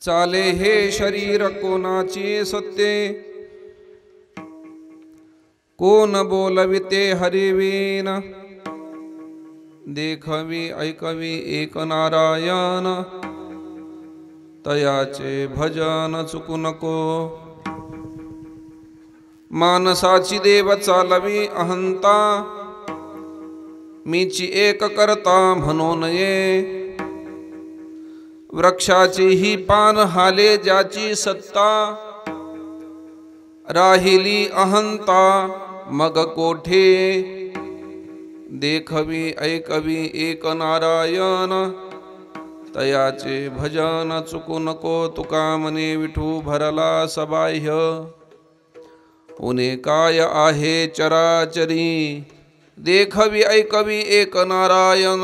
चाले हे शरीर कोणाचे सत्य, कोण बोलविते हरिवीन, देखवी ऐकवी एक नारायण, तयाचे भजन चुकू नको। मानसाची देव चालवी अहंता, मीची एक करता म्हणून ये। वृक्षाची ही पान हाले ज्याची सत्ता, राहिली अहंता मग कोठे। देखवी ऐकवी एक नारायण, तयाचे भजन चुकू नको। तुका मने विठू भरला सबाह्य, उने काय आहे चराचरी। देखवी ऐकवी एक नारायण,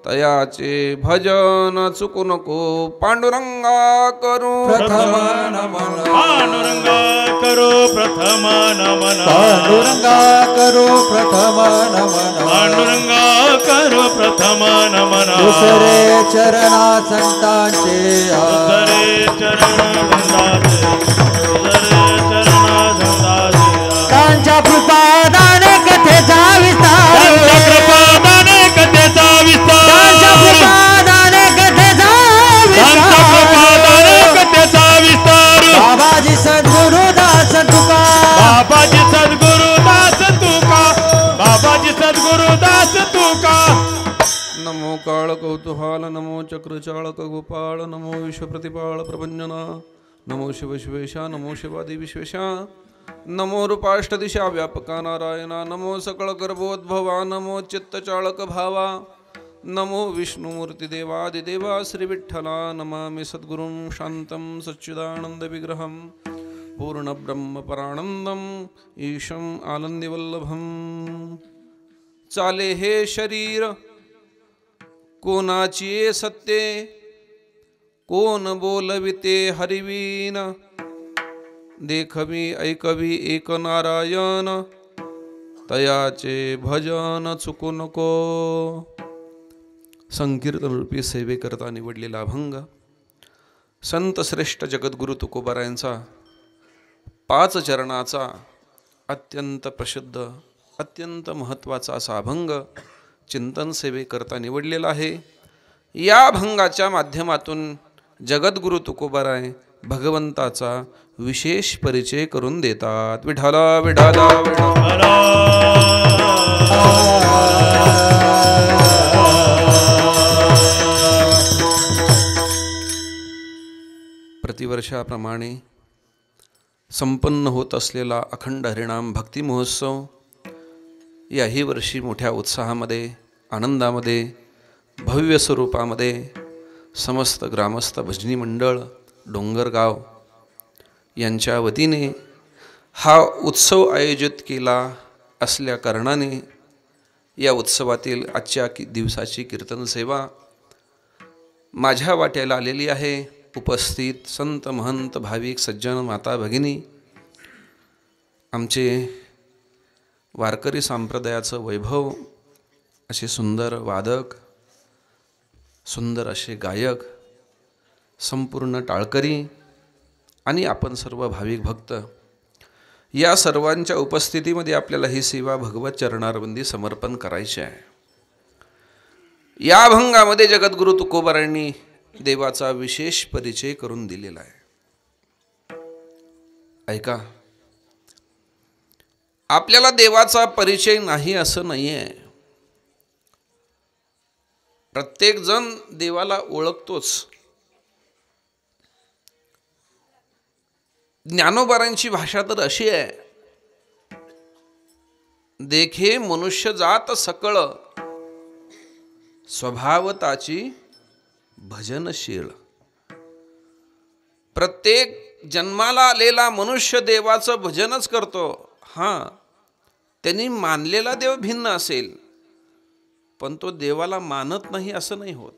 तयाचे भजन चुकू नको। पांडुरंगा करू प्रथम नमन, पांडुरंगा करो प्रथम नमन, पांडुरंगा करो प्रथम नमन, पांडुरंगा करो प्रथम नमन। दुसरे चरणा संतांचे, दुसरे चरण संतांचे, दुसरे चरण संतांचे। त्यांच्या कृपादाने कथेचा विस्तार, त्यांच्या कृपादाने कथेचा विस्तार, त्यांच्या कृपादाने कथेचा त्यांच्या कृपादाने विस्तार। कथेचा विस्तार। बाबाजी सद्गुरुदास तुका, बाबाजी सद्गुरुदास तुका, बाबाजी सद्गुरुदास तुका। नमो काळ कौतुहाल, नमो चक्रचाळक गोपाळ, नमो विश्वप्रतिपाळ प्रपंजना, नमो शिव शिवेशा, नमो शिवादि विश्वेशा, नमो रूपाष्टदिशा व्यापका नारायणा, नमो सकळ गर्भोद्भवा, नमो चित्तचाळक भावा, नमो विष्णुमूर्ती देवादिदेवा श्री विठ्ठला। नमामि सद्गुरुं शान्तं सच्चिदानंद विग्रहं, पूर्ण ब्रह्म परानंदम ईशं आनंदवल्लभं। चाले हे शरीर कोणाची सत्य, कोण बोलविते हरिवीन, देखवी ऐकवी एक नारायण, तयाचे भजन चुकू नको। संकीर्तन रूपी सेवेकरता निवडलेला अभंग संत श्रेष्ठ जगद्गुरु तुकोबारायांचा 5 चरणाचा अत्यंत प्रसिद्ध अत्यंत महत्त्वाचा असा अभंग चिंतन सेवेकरता निवडलेला आहे। या अभंगाच्या माध्यमातून जगद्गुरु तुकोबाराय भगवंताचा विशेष परिचय करून देतात। विठाला विठाला विठाला। प्रतिवर्षाप्रमाणे संपन्न होत असलेला अखंड हरिनाम भक्ती महोत्सव याही वर्षी मोठ्या उत्साहामध्ये आनंदामध्ये भव्य स्वरूपामध्ये समस्त ग्रामस्थ भजनी मंडळ डोंगरगाव यांच्या वतीने हा उत्सव आयोजित केला असल्या कारणाने या उत्सवातील आजच्या दिवसाची कीर्तन सेवा माझ्या वाट्याला आलेली आहे। उपस्थित संत महंत भाविक सज्जन माता भगिनी आमचे वारकरी संप्रदायाचं वैभव असे सुंदर वादक सुंदर असे गायक संपूर्ण टाळकरी आणि आपण सर्व भाविक भक्त या सर्वांच्या उपस्थितीमध्ये आपल्याला ही सेवा भगवत चरणारविंदी समर्पण करायची आहे। या अभंगामध्ये जगद्गुरु तुकोबारायांनी देवाचा विशेष परिचय करून दिलेला आहे। ऐका, आपल्याला देवाचा परिचय नाही असं नाहीये। प्रत्येक जण देवाला ओळखतोच। ज्ञानोबारांची भाषा तर अशी आहे, देखे मनुष्य जात सकळ स्वभावताची भजनशील। प्रत्येक जन्माला आलेला मनुष्य देवाचं भजनच करतो। हां, त्यांनी मानलेला देव भिन्न असेल पण तो देवाला मानत नाही असं नाही होत।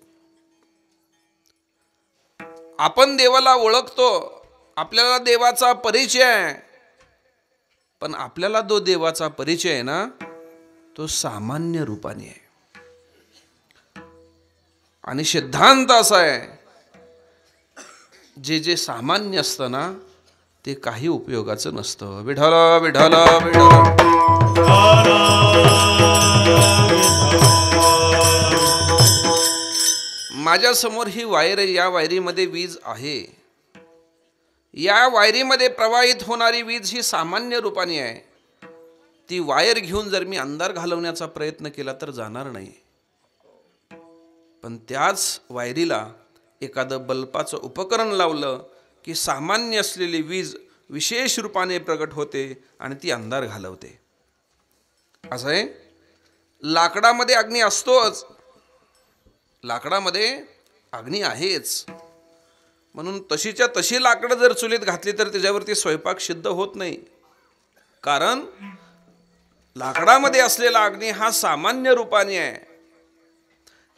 आपण देवाला ओळखतो, आपल्याला देवाचा परिचय आहे, पण आपल्याला जो देवाचा परिचय आहे ना तो सामान्य रूपाने आहे। आणि सिद्धांत असा आहे जे जे सामान्य असतं ना ते काही उपयोगाचं नसतं. विठ्ठल विठ्ठल विठ्ठल. माझ्यासमोर ही वायर आहे. या वायरीमध्ये वीज आहे. या वायरीमध्ये प्रवाहित होणारी वीज ही सामान्य रूपाने आहे. ती वायर घेऊन जर मी अंधार घालवण्याचा प्रयत्न केला तर जाणार नाही. पण त्याच वायरीला एखादं बल्बाचं उपकरण लावलं की सामान्य असलेली वीज विशेष रूपाने प्रगट होते आणि ती अंधार घालवते. असं आहे. लाकडामध्ये अग्नी असतोच. लाकडामध्ये अग्नी आहेच. म्हणून तशीच्या तशी लाकडं जर चुलीत घातली तर त्याच्यावरती स्वयंपाक सिद्ध होत नाही. कारण लाकडामध्ये असलेला अग्नी हा सामान्य रूपाने आहे.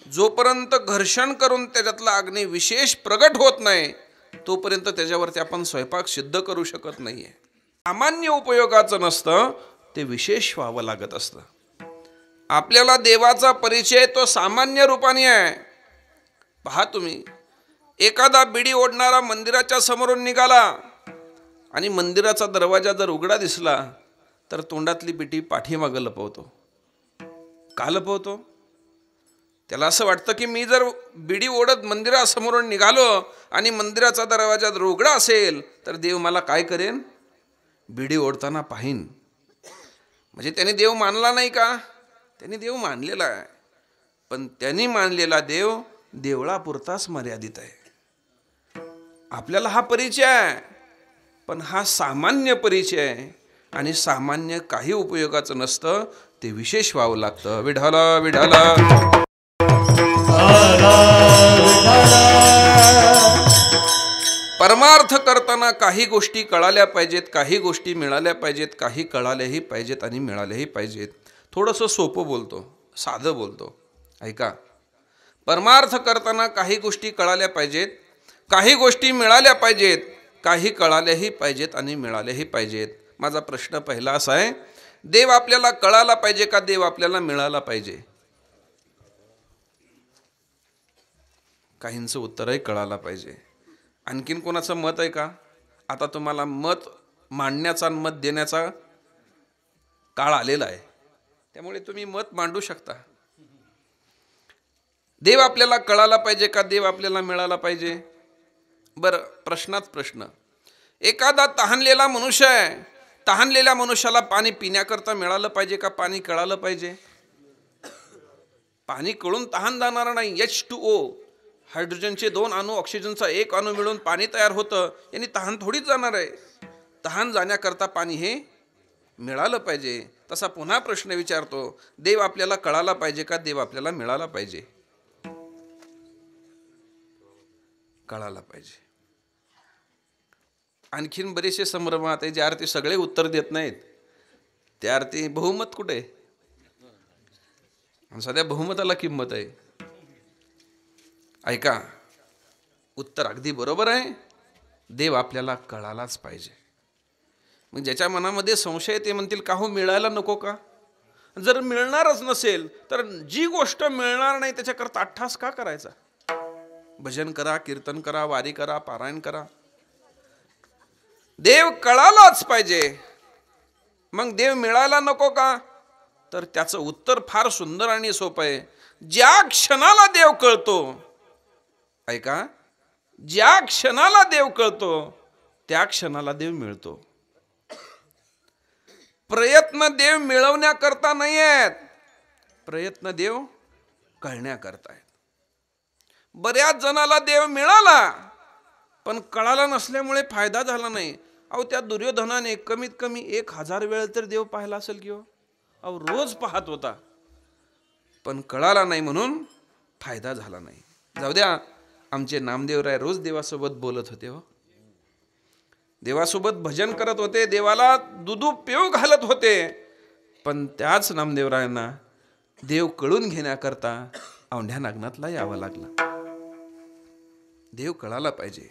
जोपर्यंत घर्षण करून त्याच्यातला अग्नी विशेष प्रगट होत नाही तोपर्यंत त्याच्यावरती आपण स्वयंपाक सिद्ध करू शकत नाहीये. सामान्य उपयोगाचं नसतं ते विशेष व्हावं लागत असतं. आपल्याला देवाचा परिचय तो सामान्य रूपाने आहे. पहा तुम्ही, एखादा बिडी ओढणारा मंदिराच्या समोरून निघाला आणि मंदिराचा दरवाजा जर उघडा दिसला तर तोंडातली बिडी पाठीमागं लपवतो. का लपवतो? त्याला असं वाटतं की मी जर बिडी ओढत मंदिरासमोरून निघालो आणि मंदिराचा दरवाजा जर उघडा असेल तर देव मला काय करेन? बिडी ओढताना पाहीन. म्हणजे त्याने देव मानला नाही का? त्याने देव मानलेला आहे. पण त्यांनी मानलेला देव देवळापुरताच मर्यादित आहे. आपल्याला हा परिचय आहे पण हा सामान्य परिचय आहे आणि सामान्य काही उपयोगाचं नसतं. ते विशेष व्हावं लागतं. विठ्ठल विठ्ठल. परमार्थ करताना काही गोष्टी कळाल्या पाहिजेत, काही गोष्टी मिळाल्या पाहिजेत, काही कळाल्याही पाहिजेत आणि मिळाल्याही पाहिजेत. थोडंसं सोपं बोलतो, साधं बोलतो, ऐका. परमार्थ करताना काही गोष्टी कळाल्या पाहिजेत, काही गोष्टी मिळाल्या पाहिजेत, काही कळाल्याही पाहिजेत आणि मिळाल्याही पाहिजेत. माझा प्रश्न पहिला असा आहे, देव आपल्याला कळाला पाहिजे का देव आपल्याला मिळाला पाहिजे? काहींचं उत्तर आहे कळाला पाहिजे. आणखीन कोणाचं मत आहे का? आता तुम्हाला मत मांडण्याचा मत देण्याचा काळ आलेला आहे, त्यामुळे तुम्ही मत मांडू शकता. देव आपल्याला कळाला पाहिजे का देव आपल्याला मिळाला पाहिजे? बरं, प्रश्नात प्रश्न. एखादा तहानलेला मनुष्य आहे, तहानलेल्या मनुष्याला पाणी पिण्याकरता मिळालं पाहिजे का पाणी कळालं पाहिजे? पाणी कळून तहान जाणार नाही. H2O, हायड्रोजनचे 2 अणू, ऑक्सिजनचा 1 अणू मिळून पाणी तयार होतं. यांनी तहान थोडीच जाणार आहे. तहान जाण्याकरता पाणी हे मिळालं पाहिजे. तसा पुन्हा प्रश्न विचारतो, देव आपल्याला कळाला पाहिजे का देव आपल्याला मिळाला पाहिजे? कळाला पाहिजे. आणखीन बरेचसे संभ्रमात आहे. ज्या अर्थी सगळे उत्तर देत नाहीत त्या अर्थी बहुमत कुठे? सध्या बहुमताला किंमत आहे. ऐका, उत्तर अगदी बरोबर आहे. देव आपल्याला कळालाच पाहिजे. मग ज्याच्या मनामध्ये संशय ते म्हणतील का हो मिळायला नको का? जर मिळणारच नसेल तर जी गोष्ट मिळणार नाही त्याच्याकरता अट्ठास का करायचा? भजन करा, कीर्तन करा, वारी करा, पारायण करा. देव कळालाच पाहिजे. मग देव मिळायला नको का? तर त्याचं उत्तर फार सुंदर आणि सोपं आहे. ज्या क्षणाला देव कळतो, ऐका, ज्या क्षणाला देव कळतो त्या क्षणाला देव मिळतो. प्रयत्न देव मिळवण्याकरता नाही आहेत, प्रयत्न देव कळण्याकरता आहेत. बऱ्याच जणाला देव मिळाला पण कळाला नसल्यामुळे फायदा झाला नाही. अहो, त्या दुर्योधनाने कमीत कमी 1000 वेळ तर देव पाहिला असेल की हो. अहो, रोज पाहत होता पण कळाला नाही म्हणून फायदा झाला नाही. जाऊ द्या, आमचे नामदेवराय रोज देवासोबत बोलत होते हो. देवासोबत भजन करत होते, देवाला दुधू पेव घालत होते. पण त्याच नामदेवरायांना देव कळून घेण्याकरता औंढ्या नागनाथला यावं लागलं. देव कळाला पाहिजे.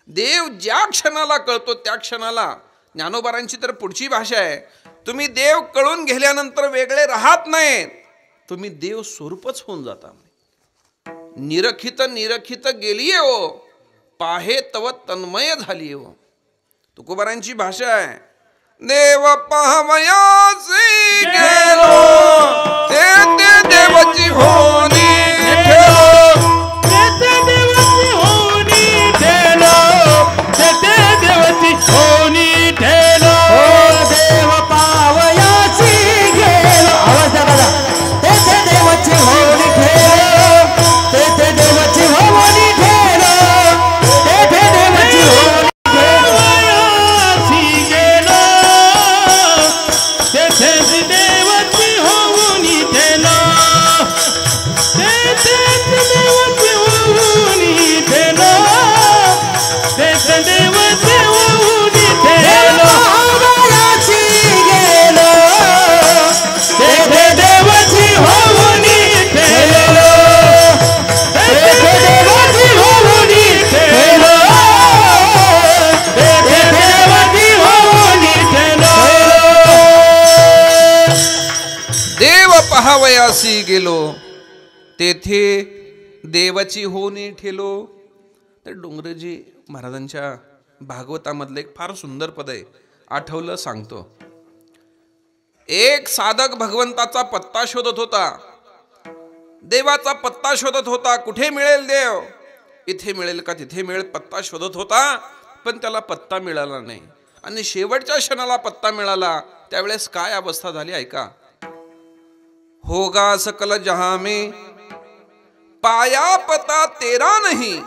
देव ज्या क्षणाला कळतो त्या क्षणाला, ज्ञानोबारांची तर पुढची भाषा आहे, तुम्ही देव कळून गेल्यानंतर वेगळे राहत नाहीत, तुम्ही देव स्वरूपच होऊन जाता. निरखित निरखित गेलीये हो, पाहे तव तन्मय झाली हो. तुकोबारांची भाषा आहे. देव पाहवयासी गेलो ते देवाची होनी ठेलो. देवाची होनी ठेलो, देवाची होनी ठेलो. देव पावयासी गेलो. आवाज द्या बघा. तेथे देवाची होनी ठेलो, तेथे देवाची होनी ठेलो, तेथे देवाची होनी पावयासी गेलो, तेथे देवाची होनी ठेलो, तेथे देवाची होनी ठेलो, तेथे देवाची होनी ठेलो. पावयासी गेलो, तेथे देवाची होनी ठेलो, तेथे देवाची होनी ठेलो, तेथे देवाची होनी ठेलो. देव पहावयासी गेलो तेथे देवाची होनी ठेलो. तर डोंगरेजी महाराजांच्या भागवतामधलं एक फार सुंदर पद आहे, आठवलं सांगतो. एक साधक भगवंताचा पत्ता शोधत होता, देवाचा पत्ता शोधत होता. कुठे मिळेल देव, इथे मिळेल का तिथे मिळेल, पत्ता शोधत होता, पण त्याला पत्ता मिळाला नाही. आणि शेवटच्या क्षणाला पत्ता मिळाला. त्यावेळेस काय अवस्था झाली ऐका. होगा सकल जहां में पाया पता तेरा नहीं,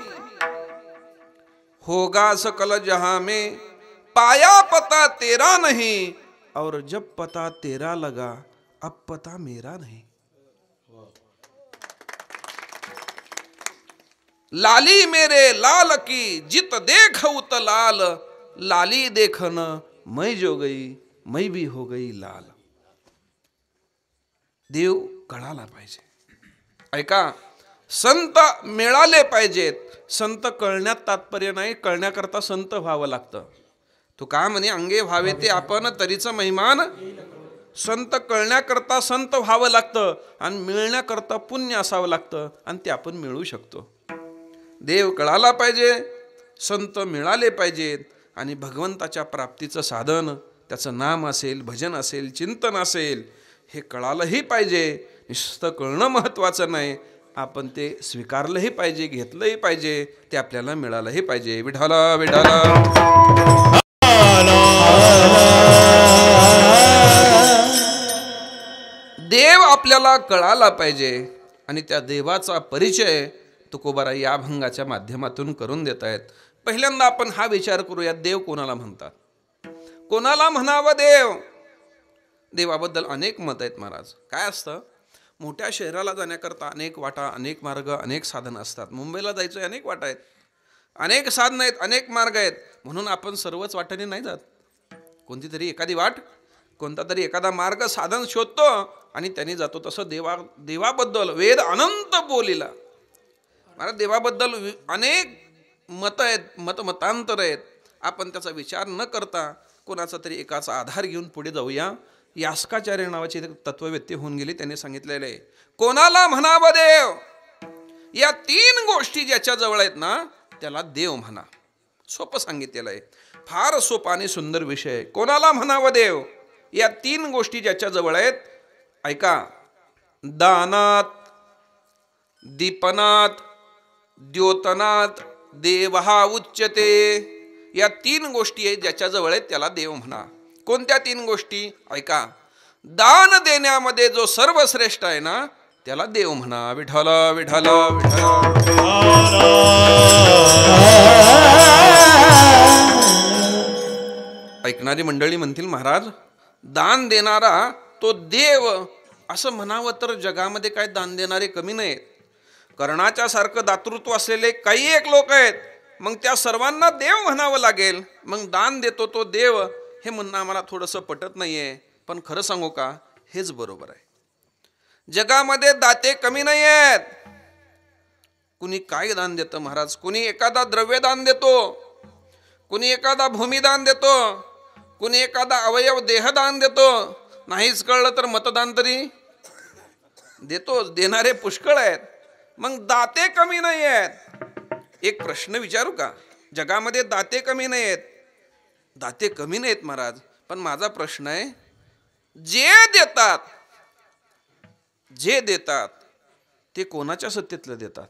होगा सकल जहां में पाया पता तेरा नहीं, और जब पता तेरा लगा अब पता मेरा नहीं. लाली मेरे लाल की जित देख उत लाल, लाली देखन मैं जो गई मैं भी हो गई लाल. देव कळाला पाहिजे. ऐका, संत मिळाले पाहिजेत. संत कळण्यात तात्पर्य नाही, कळण्याकरता संत व्हावं लागतं. तू का म्हणे अंगे व्हावे ते आपण तरीच महिमान. संत कळण्याकरता संत व्हावं लागतं आणि मिळण्याकरता पुण्य असावं लागतं, आणि ते आपण मिळू शकतो. देव कळाला पाहिजे, संत मिळाले पाहिजेत, आणि भगवंताच्या प्राप्तीचं साधन त्याचं नाम असेल, भजन असेल, चिंतन असेल, हे कळालंही पाहिजे. नुसतं कळणं महत्त्वाचं नाही, आपण ते स्वीकारलंही पाहिजे, घेतलंही पाहिजे, ते आपल्याला मिळालंही पाहिजे. विठाला विठाला. देव आपल्याला कळाला पाहिजे, आणि त्या देवाचा परिचय तुकोबारा या अभंगाच्या माध्यमातून करून देत आहेत. पहिल्यांदा आपण हा विचार करूया, देव कोणाला म्हणतात, कोणाला म्हणावं देव. देवाबद्दल अनेक मत आहेत महाराज. काय असतं, मोठ्या शहराला जाण्याकरता अनेक वाटा, अनेक मार्ग, अनेक साधनं असतात. मुंबईला जायचं अनेक वाटा आहेत, अनेक साधनं आहेत, अनेक मार्ग आहेत. म्हणून आपण सर्वच वाटेने नाही जात. कोणती तरी एखादी वाट, कोणता तरी एखादा मार्ग साधन शोधतो आणि त्यांनी जातो. तसं देवाबद्दल वेद अनंत बोलिला. महाराज, देवाबद्दल अनेक मतं आहेत, मतमतांतर आहेत. आपण त्याचा विचार न करता कोणाचा तरी एकाचा आधार घेऊन पुढे जाऊया. यास्काचार्य नावाचे तत्ववेत्ते होऊन गेले, त्यांनी सांगितलेलं आहे, कोणाला म्हणावं देव. या तीन गोष्टी ज्याच्या जवळ आहेत ना, त्याला देव म्हणा. सोपं सांगितलेलं आहे, फार सोपा आणि सुंदर विषय आहे. कोणाला म्हणावं देव, या तीन गोष्टी ज्याच्या जवळ आहेत. ऐका, दानात, दीपनात, द्योतनात देवहा उच्यते. या तीन गोष्टी आहेत ज्याच्या जवळ आहेत, त्याला देव म्हणा. कोणत्या तीन गोष्टी ऐका. दान देण्यामध्ये जो सर्वश्रेष्ठ आहे ना, त्याला देव म्हणा. विठ्ठल विठ्ठल विठ्ठल. ऐकणारी मंडळी म्हणतील, महाराज दान देणारा तो देव असं म्हणावं तर जगामध्ये काय दान देणारे कमी नाहीत. कर्णाच्या सारखं दातृत्व असलेले काही एक लोक आहेत, मग त्या सर्वांना देव म्हणावं लागेल. मग दान देतो तो देव हे म्हणणं आम्हाला थोडंसं पटत नाहीये. पण खरं सांगू का, हेच बरोबर आहे. जगामध्ये दाते कमी नाही आहेत. कुणी काय दान देतं महाराज, कुणी एखादा द्रव्यदान देतो, कुणी एखादा भूमिदान देतो, कुणी एखादा अवयव देहदान देतो. नाहीच कळलं तर मतदान तरी देतो. देणारे पुष्कळ आहेत. मग दाते कमी नाही आहेत. एक प्रश्न विचारू का? जगामध्ये दाते कमी नाही आहेत, दाते कमी नाहीत महाराज, पण माझा प्रश्न आहे, जे देतात ते कोणाच्या सत्तेतलं देतात?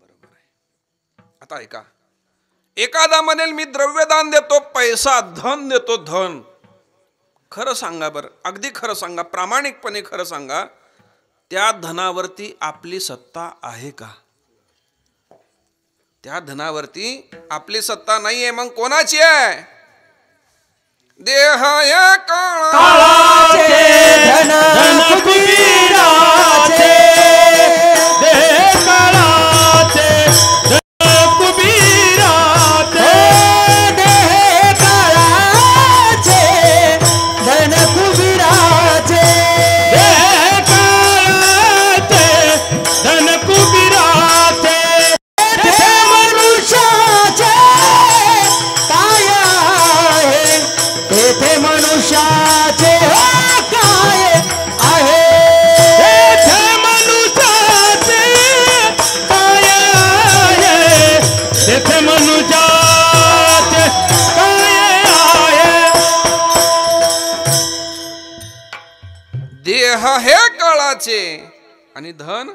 बरोबर आहे. आता ऐका, एखादा म्हणेल मी द्रव्यदान देतो, पैसा धन देतो, धन. खरं सांगा बरं, अगदी खरं सांगा, प्रामाणिकपणे खरं सांगा, त्या धनावरती आपली सत्ता आहे का? त्या धनावरती आपली सत्ता नाहीये, मग कोणाची आहे? देह काळाचे धन कुबीराचे, देह काळाचे धन कुबीराचे, देह काळाचे धन कुबीराचे, देह काळाचे धन कुबीराचे, तेथे मनुष्याचे काय आहे, तेथे मनुष्याचे काय आहे, तेथे मनुष्याचे काय आहे, तेथे मनुष्याचे काय आहे. देह हे काळाचे आणि धन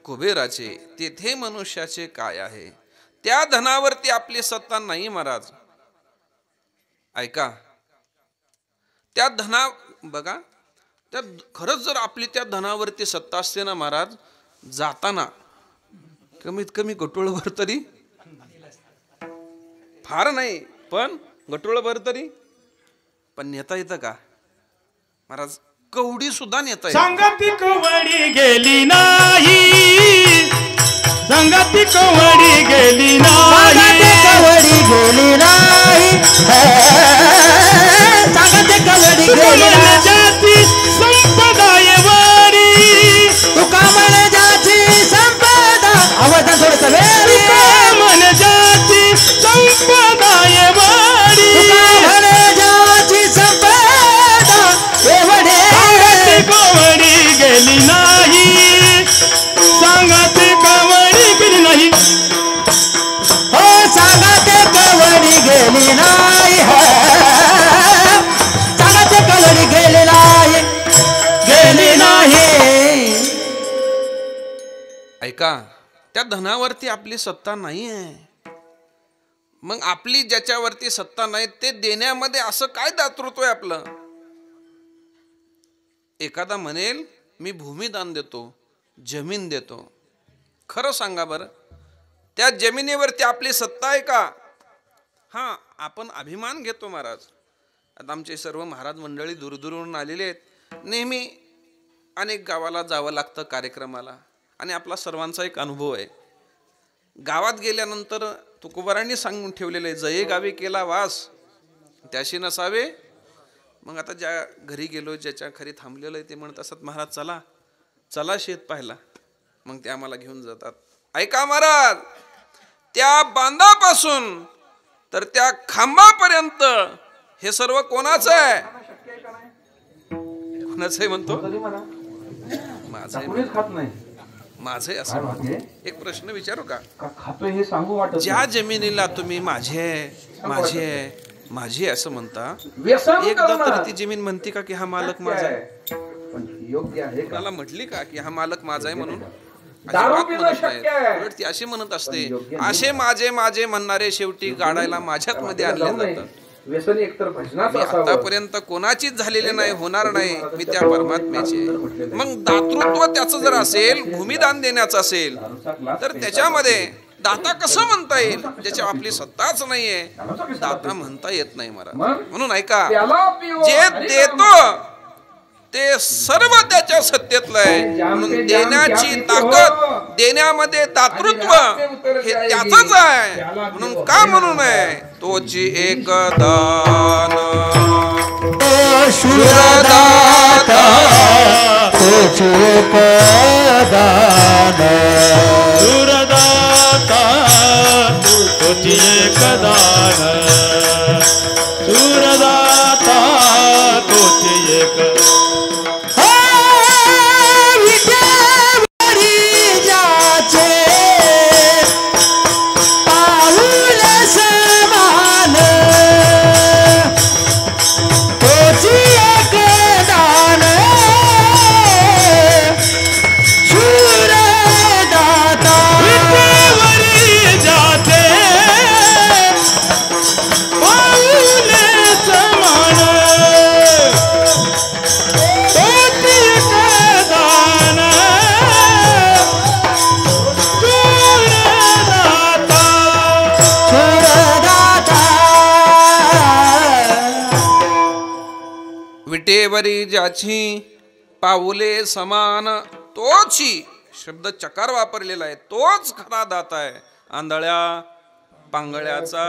कुबेराचे, तेथे मनुष्याचे काय आहे? त्या धनावरती आपली सत्ता नाही महाराज. ऐका, त्या धना बघा, त्या खरंच जर आपली त्या धनावरती सत्ता असते ना महाराज, जाताना कमीत कमी गटोळभर तरी, फार नाही पण गटोळभर तरी पण नेता येतं का महाराज? कवडी सुद्धा नेता येतं. संगती कवडी गेली नाही, संगती कवडी गेली सांगाते नाही, कवडी गेली नाही, सांगाते कवडी गेली नाही, जाती संपदाय वारी, तुका म्हण ज्याची संपदा, आवाज थोडस वेळी, मन जाती संपदाय वारी, तुका म्हण ज्याची संपदा एवढे, संगती कवडी गेली नाही, संगती कवडी गेली नाही, हो सांगाते कवडी गेली नाही, सांगाते कवडी गेली नाही, गेली नाही. ऐका, त्या धनावरती आपली सत्ता नाही आहे. मग आपली ज्याच्यावरती सत्ता नाही ते देण्यामध्ये असं काय दातृत्व आहे आपलं? एखादा म्हणेल मी भूमिदान देतो, जमीन देतो. खरं सांगा बरं, त्या जमिनीवरती आपली सत्ता आहे का? हां, आपण अभिमान घेतो महाराज. आता आमचे सर्व महाराज मंडळी दूरदूरवरून आलेले आहेत. नेहमी अनेक गावाला जावं लागतं कार्यक्रमाला, आणि आपला सर्वांचा एक अनुभव आहे. गावात गेल्यानंतर तुकोबारांनी सांगून ठेवलेलं आहे, जये गावी केला वास त्याशी नसावे. मग आता ज्या घरी गेलो, ज्याच्या घरी थांबलेलं आहे, ते म्हणत असत महाराज चला चला शेत पाहायला. मग ते आम्हाला घेऊन जातात. ऐका महाराज, त्या बांधापासून तर त्या खांबापर्यंत हे सर्व कोणाचं आहे? कोणाचं आहे म्हणतो? माझं आहे. माझं आहे असं म्हणतो. एक प्रश्न विचारू का? खातोय हे सांगू वाटत ज्या जमिनीला तुम्ही माझी आहे माझी आहे माझी असं म्हणता, व्यसन एकदा करणार. तरी ती जमीन म्हणते का की हा मालक माझा आहे? पण योग्य आहे का? कोणाला म्हटली का की हा मालक माझा आहे म्हणून? दारू अजिबात पिणं म्हणत नाही. शक्य आहे. उलट ती अशी म्हणत असते, असे माझे माझे म्हणणारे शेवटी गाडायला माझ्यात मध्ये आणले जातात. व्यसन एकतर भजनाचं मी असावं. आतापर्यंत कोणाचीच झालेले नाही, होणार नाही. मी त्या परमात्म्याचे. मग दातृत्व त्याचं जर असेल, भूमिदान देण्याचं असेल, तर त्याच्यामध्ये दाता कसं म्हणता येईल ज्याच्या आपली सत्ताच नाहीये? दाता म्हणता येत नाही महाराज. म्हणून ऐका, त्याला पिऊ जे आणि देतो ते सर्व त्याच्या सत्तेतलं आहे. म्हणून देण्याची ताकद, देण्यामध्ये दातृत्व हे त्याचंच आहे. म्हणून का म्हणू नये? तोची एक दान शुरदाता तोचे दान, सुरदाता तोची एक दान, सुरदाता तोची एक विद्यावरी ज्याचे देवरी ज्याची पाऊले समान, तोची शब्द चकार वापरलेला आहे, तोच खरा दाता आहे. आंधळ्या पांगळ्याचा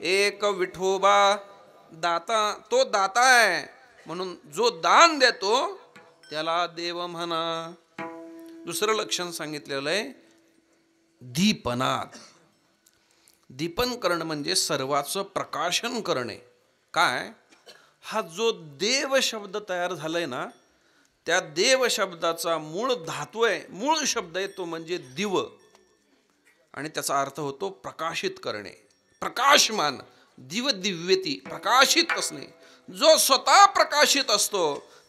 एक विठोबा दाता, तो दाता आहे. म्हणून जो दान देतो त्याला देव म्हणा. दुसरं लक्षण सांगितलेलं आहे दीपनात. दीपन करणं म्हणजे सर्वाचं प्रकाशन करणे. काय, हा जो देव शब्द तयार झालाय ना, त्या देव शब्दाचा मूळ धातू आहे, मूळ शब्द आहे तो म्हणजे दिव, आणि त्याचा अर्थ होतो प्रकाशित करणे, प्रकाशमान. दिव दिव्यती, प्रकाशित असणे. जो स्वतः प्रकाशित असतो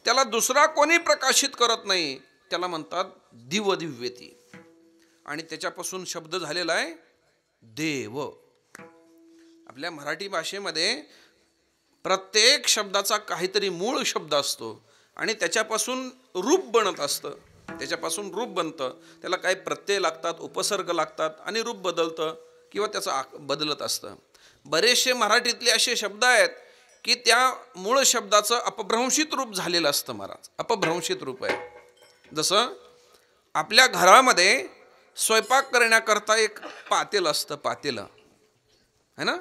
त्याला दुसरा कोणी प्रकाशित करत नाही, त्याला म्हणतात दिव दिव्यती. आणि त्याच्यापासून शब्द झालेला आहे देव. आपल्या मराठी भाषेमध्ये प्रत्येक शब्दाचा काहीतरी मूळ शब्द असतो आणि त्याच्यापासून रूप बनत असतं, त्याच्यापासून रूप बनतं. त्याला काही प्रत्यय लागतात, उपसर्ग लागतात आणि रूप बदलतं किंवा त्याचं बदलत असतं. बरेचसे मराठीतले असे शब्द आहेत की त्या मूळ शब्दाचं अपभ्रंशित रूप झालेलं असतं. महाराज, अपभ्रंशित रूप आहे. जसं आपल्या घरामध्ये स्वयंपाक करण्याकरता एक पातेलं असतं, पातेलं है ना.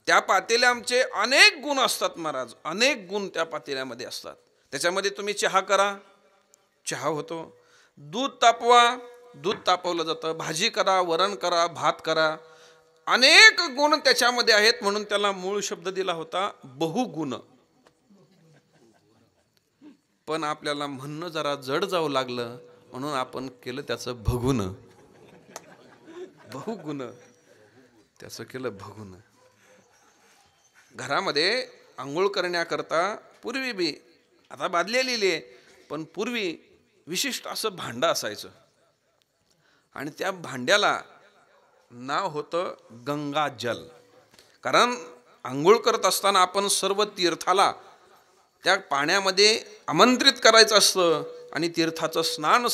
त्या पातेल्या आमचे अनेक गुण असतात महाराज, अनेक गुण त्या पातेल्यामध्ये असतात. त्याच्यामध्ये तुम्ही चहा करा, चहा होतो. दूध तापवा, दूध तापवलं जातं. भाजी करा, वरण करा, भात करा. अनेक गुण त्याच्यामध्ये आहेत, म्हणून त्याला मूळ शब्द दिला होता बहुगुण. पण आपल्याला म्हणणं जरा जड जाऊ लागलं म्हणून आपण केलं त्याचं भगुण. बहुगुण त्याचं केलं भगुण. घरामध्ये आंघोळ करण्याकरता पूर्वी बी, आता बादली लिहिली आहे, पण पूर्वी विशिष्ट असं भांडं असायचं आणि त्या भांड्याला नाव होतं गंगाजल. कारण आंघोळ करत असताना आपण सर्व तीर्थाला त्या पाण्यामध्ये आमंत्रित करायचं असतं आणि तीर्थाचं स्नान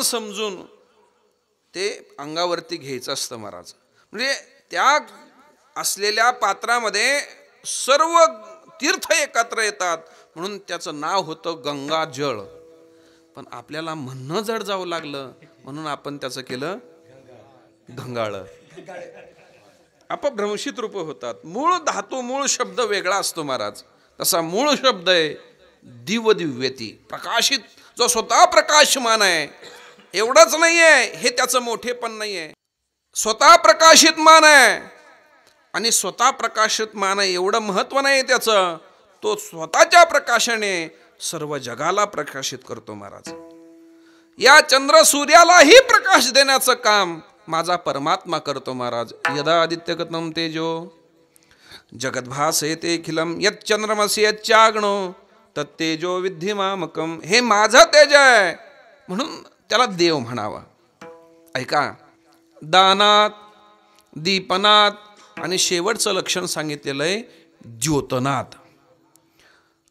समजून ते अंगावरती घ्यायचं असतं महाराज. म्हणजे त्या असलेल्या पात्रामध्ये सर्व तीर्थ एकत्र येतात म्हणून त्याचं नाव होतं गंगाजळ. पण आपल्याला म्हणणं जड जाऊ लागलं म्हणून आपण त्याचं केलं गंगाळ. अपभ्रंशित रूप होतात. मूळ धातू, मूळ शब्द वेगळा असतो महाराज. तसा मूळ शब्द आहे दिव दिव्यती, प्रकाशित. जो स्वतः प्रकाशमान आहे. एवढंच नाही आहे, हे त्याचं मोठेपण नाही आहे. स्वतः प्रकाशित मान आहे आणि स्वतः प्रकाशित मान आहे एवढं महत्व नाही त्याचं. तो स्वतःच्या प्रकाशाने सर्व जगाला प्रकाशित करतो महाराज. या चंद्र सूर्यालाही प्रकाश देण्याचं काम माझा परमात्मा करतो महाराज. यदा आदित्यगतम तेजो जगद्भासयते अखिलम यच्चंद्रमसि यच्चाग्नो तत्तेजो विद्धि मामकम. हे माझं तेज आहे म्हणून त्याला देव म्हणावा. ऐका, दानात, दीपनात आणि शेवटचं लक्षण सांगितलेलं आहे द्योतनात.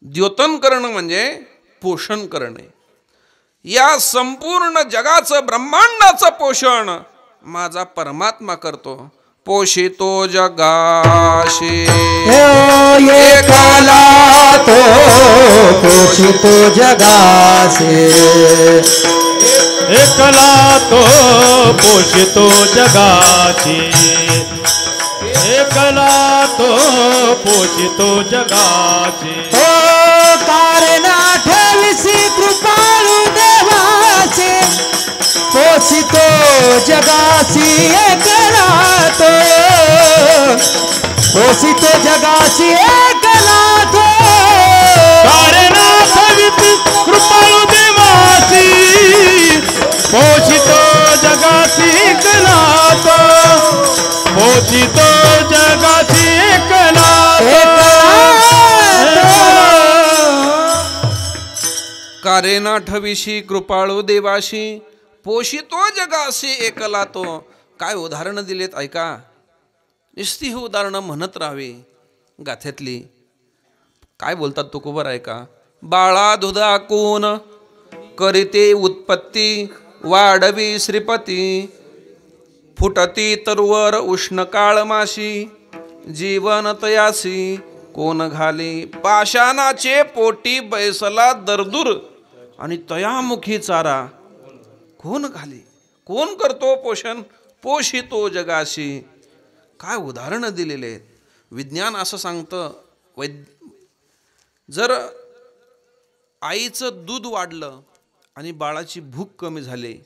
द्योतन करणं म्हणजे पोषण करणे. या संपूर्ण जगाचं, ब्रह्मांडाचं पोषण माझा परमात्मा करतो. पोषितो जगाशी एकाला तो पोषितो जगासे. एकला तो पोषितो जगाची, एकला तो पोषितो जगाची. हो कारण ठेविसी कृपाळू देवाचे पोषितो जगासी एकला तो. पोषितो जगासी एकला तो. कारण ठेविसी कृपाळू देवाची पोषितो जगाची एकला तो. पोषितो जगाची एकला कारेना ठविशी कृपाळू देवाशी पोषितो जगासी एकला तो. काय उदाहरणं दिलेत ऐका. नुसती ही उदाहरणं म्हणत राहावी गाथ्यातली. काय बोलतात तुकोबर ऐका. बाळा दुधाकून करीते उत्पत्ती वाढवी श्रीपती. फुटती तरुवर उष्ण काळ माशी जीवन तयासी कोण घाली पाषाणाचे पोटी बैसला दरदूर आणि तयामुखी चारा कोण घाली. कोण करतो पोषण पोषितो जगाशी. काय उदाहरणं दिलेले आहेत. विज्ञान असं सांगतं जर आईचं दूध वाढलं आणि बाळाची भूक कमी झाली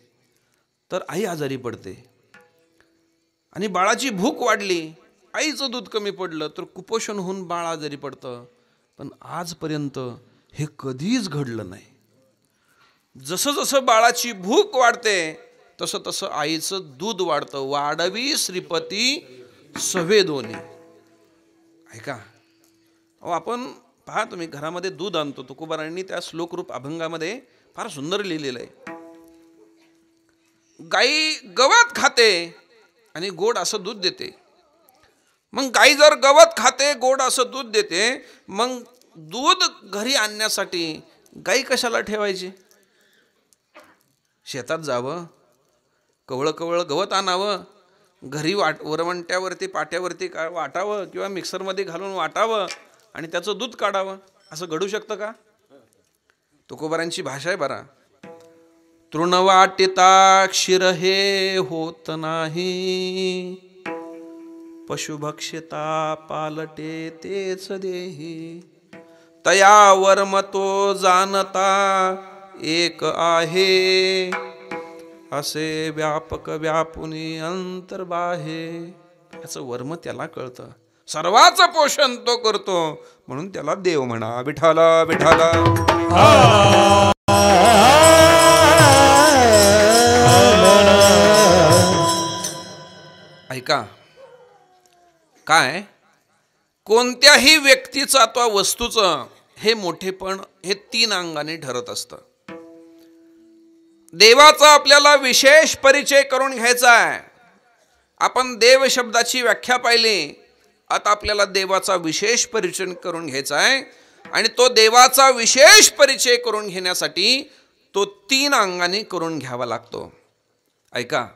तर आई आजारी पडते, आणि बाळाची भूक वाढली आईचं दूध कमी पडलं तर कुपोषण होऊन बाळ आजारी पडतं. पण आजपर्यंत हे कधीच घडलं नाही. जसं जसं बाळाची भूक वाढते तसं तसं आईचं दूध वाढतं. वाढवी श्रीपती सवे दोन्ही. ऐका अहो, आपण पहा तुम्ही घरामध्ये दूध आणतो. तुकोबारांनी त्या श्लोकरूप अभंगामध्ये फार सुंदर लिहिलेलं आहे. गाई गवत खाते आणि गोड असं दूध देते. मग गाई जर गवत खाते गोड असं दूध देते, मग दूध घरी आणण्यासाठी गाई कशाला ठेवायची. शेतात जावं, कवळं कवळं गवत आणावं, घरी वरवंट्यावरती पाट्यावरती वाटावं किंवा मिक्सरमध्ये घालून वाटावं आणि त्याचं दूध काढावं. असं घडू शकतं का. तुकोबारांची भाषा आहे बरा. तृणवाटिता क्षीर हे होत नाही, पशुभक्षिता पालटे तेच देही. तयावर मतो जाणता एक आहे, असे व्यापक व्यापुनी अंतर्बाहे. याचं वर्म त्याला कळतं. सर्वाचं पोषण तो करतो म्हणून त्याला देव म्हणा. विठाला विठाला. ऐका काय कोणत्याही व्यक्तीचं अथवा वस्तूचं हे मोठेपण हे 3 अंगाने ठरत असतं. देवाचा आपल्याला विशेष परिचय करून घ्यायचा आहे. आपण देव शब्दाची व्याख्या पाहिली. आता आपल्याला देवाचा विशेष परिचय करून घ्यायचा आहे, आणि तो देवाचा विशेष परिचय करून घेण्यासाठी तो 3 अंगाने करून घ्यावा लागतो. ऐका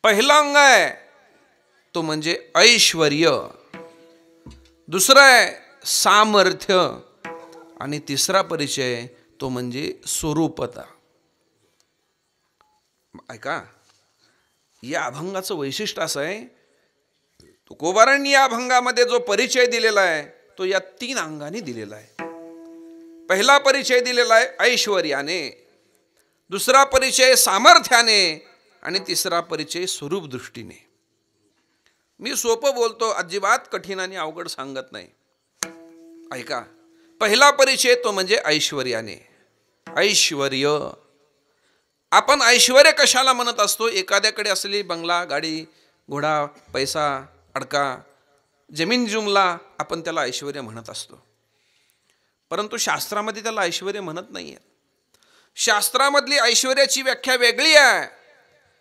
पहिला अंग आहे तो म्हणजे ऐश्वर्य, दुसरं आहे सामर्थ्य, आणि तिसरा परिचय तो म्हणजे स्वरूपता. ऐका या अभंगाचं वैशिष्ट्य असं आहे, तुकोबारांनी या अभंगामध्ये जो परिचय दिलेला आहे तो या 3 अंगाने दिलेला आहे. पहिला परिचय दिलेला आहे ऐश्वर्याने, दुसरा परिचय सामर्थ्याने, आणि तिसरा परिचय स्वरूप दृष्टीने. मी सोपं बोलतो, अजिबात कठीण आणि अवघड सांगत नाही. ऐका पहिला परिचय तो म्हणजे ऐश्वर्याने. ऐश्वर्य आपण ऐश्वर्य कशाला म्हणत असतो. एखाद्याकडे असलेली बंगला, गाडी, घोडा, पैसा, अडका, जमीन जुमला आपण त्याला ऐश्वर्य म्हणत असतो. परंतु शास्त्रामध्ये त्याला ऐश्वर्य म्हणत नाही आहे. शास्त्रामधली ऐश्वर्याची व्याख्या वेगळी आहे.